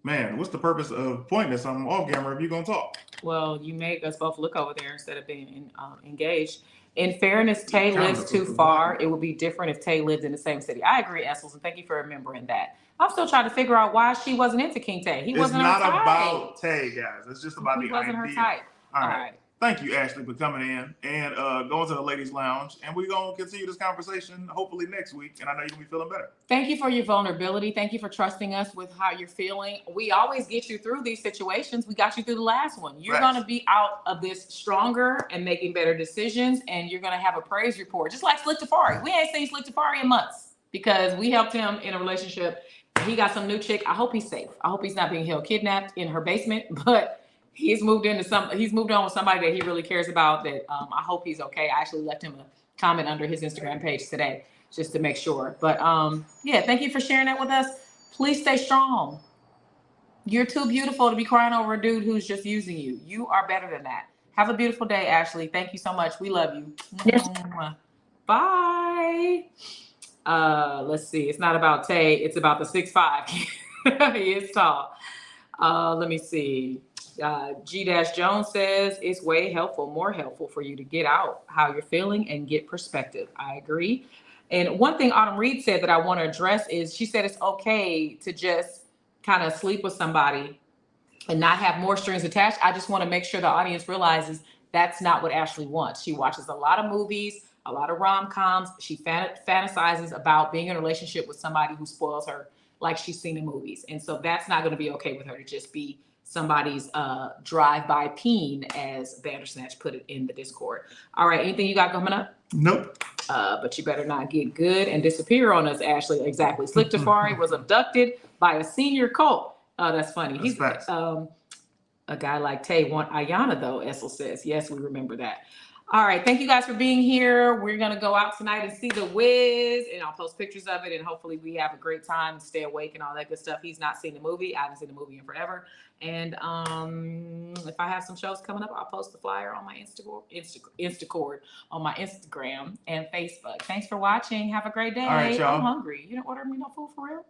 Speaker 2: Man, what's the purpose of pointing at something off camera if you're going to talk?
Speaker 1: Well, you make us both look over there instead of being engaged. In fairness, Tay lives too far. It would be different if Tay lived in the same city. I agree, Essels, and thank you for remembering that. I'm still trying to figure out why she wasn't into King Tay. He wasn't her type.
Speaker 2: It's not about Tay, guys. It's just about the idea. He wasn't her type. All right. Thank you, Ashley, for coming in and going to the ladies' lounge. And we're going to continue this conversation hopefully next week. And I know you're going to be feeling better.
Speaker 1: Thank you for your vulnerability. Thank you for trusting us with how you're feeling. We always get you through these situations. We got you through the last one. You're going to be out of this stronger and making better decisions. And you're going to have a praise report. Just like Slick Tafari. We ain't seen Slick Tafari in months because we helped him in a relationship. He got some new chick. I hope he's safe. I hope he's not being held kidnapped in her basement. But he's moved on with somebody that he really cares about. That I hope he's okay. I actually left him a comment under his Instagram page today just to make sure. But yeah, thank you for sharing that with us. Please stay strong. You're too beautiful to be crying over a dude who's just using you. You are better than that. Have a beautiful day, Ashley. Thank you so much. We love you.
Speaker 3: Yes.
Speaker 1: Bye. Let's see. It's not about Tay. It's about the 6'5". He is tall. Let me see. G-Jones says it's more helpful for you to get out how you're feeling and get perspective. I agree. And one thing Autumn Reed said that I want to address is she said it's okay to just kind of sleep with somebody and not have more strings attached. I just want to make sure the audience realizes that's not what Ashley wants. She watches a lot of movies, a lot of rom-coms. She fantasizes about being in a relationship with somebody who spoils her like she's seen in movies. And so that's not going to be okay with her to just be somebody's drive-by peen, as Bandersnatch put it in the Discord. All right, anything you got coming up?
Speaker 2: Nope.
Speaker 1: But you better not get good and disappear on us, Ashley. Exactly. Slick Tafari was abducted by a senior cult. That's funny. He's a guy like Tay want Ayana though, Essel says. Yes, we remember that. All right, thank you guys for being here. We're gonna go out tonight and see The Wiz, and I'll post pictures of it, and hopefully we have a great time, stay awake and all that good stuff. He's not seen the movie. I haven't seen the movie in forever. And if I have some shows coming up, I'll post the flyer on my Instacord, on my Instagram and Facebook. Thanks for watching. Have a great day.
Speaker 2: All right, y'all.
Speaker 1: I'm hungry. You didn't order me no food for real?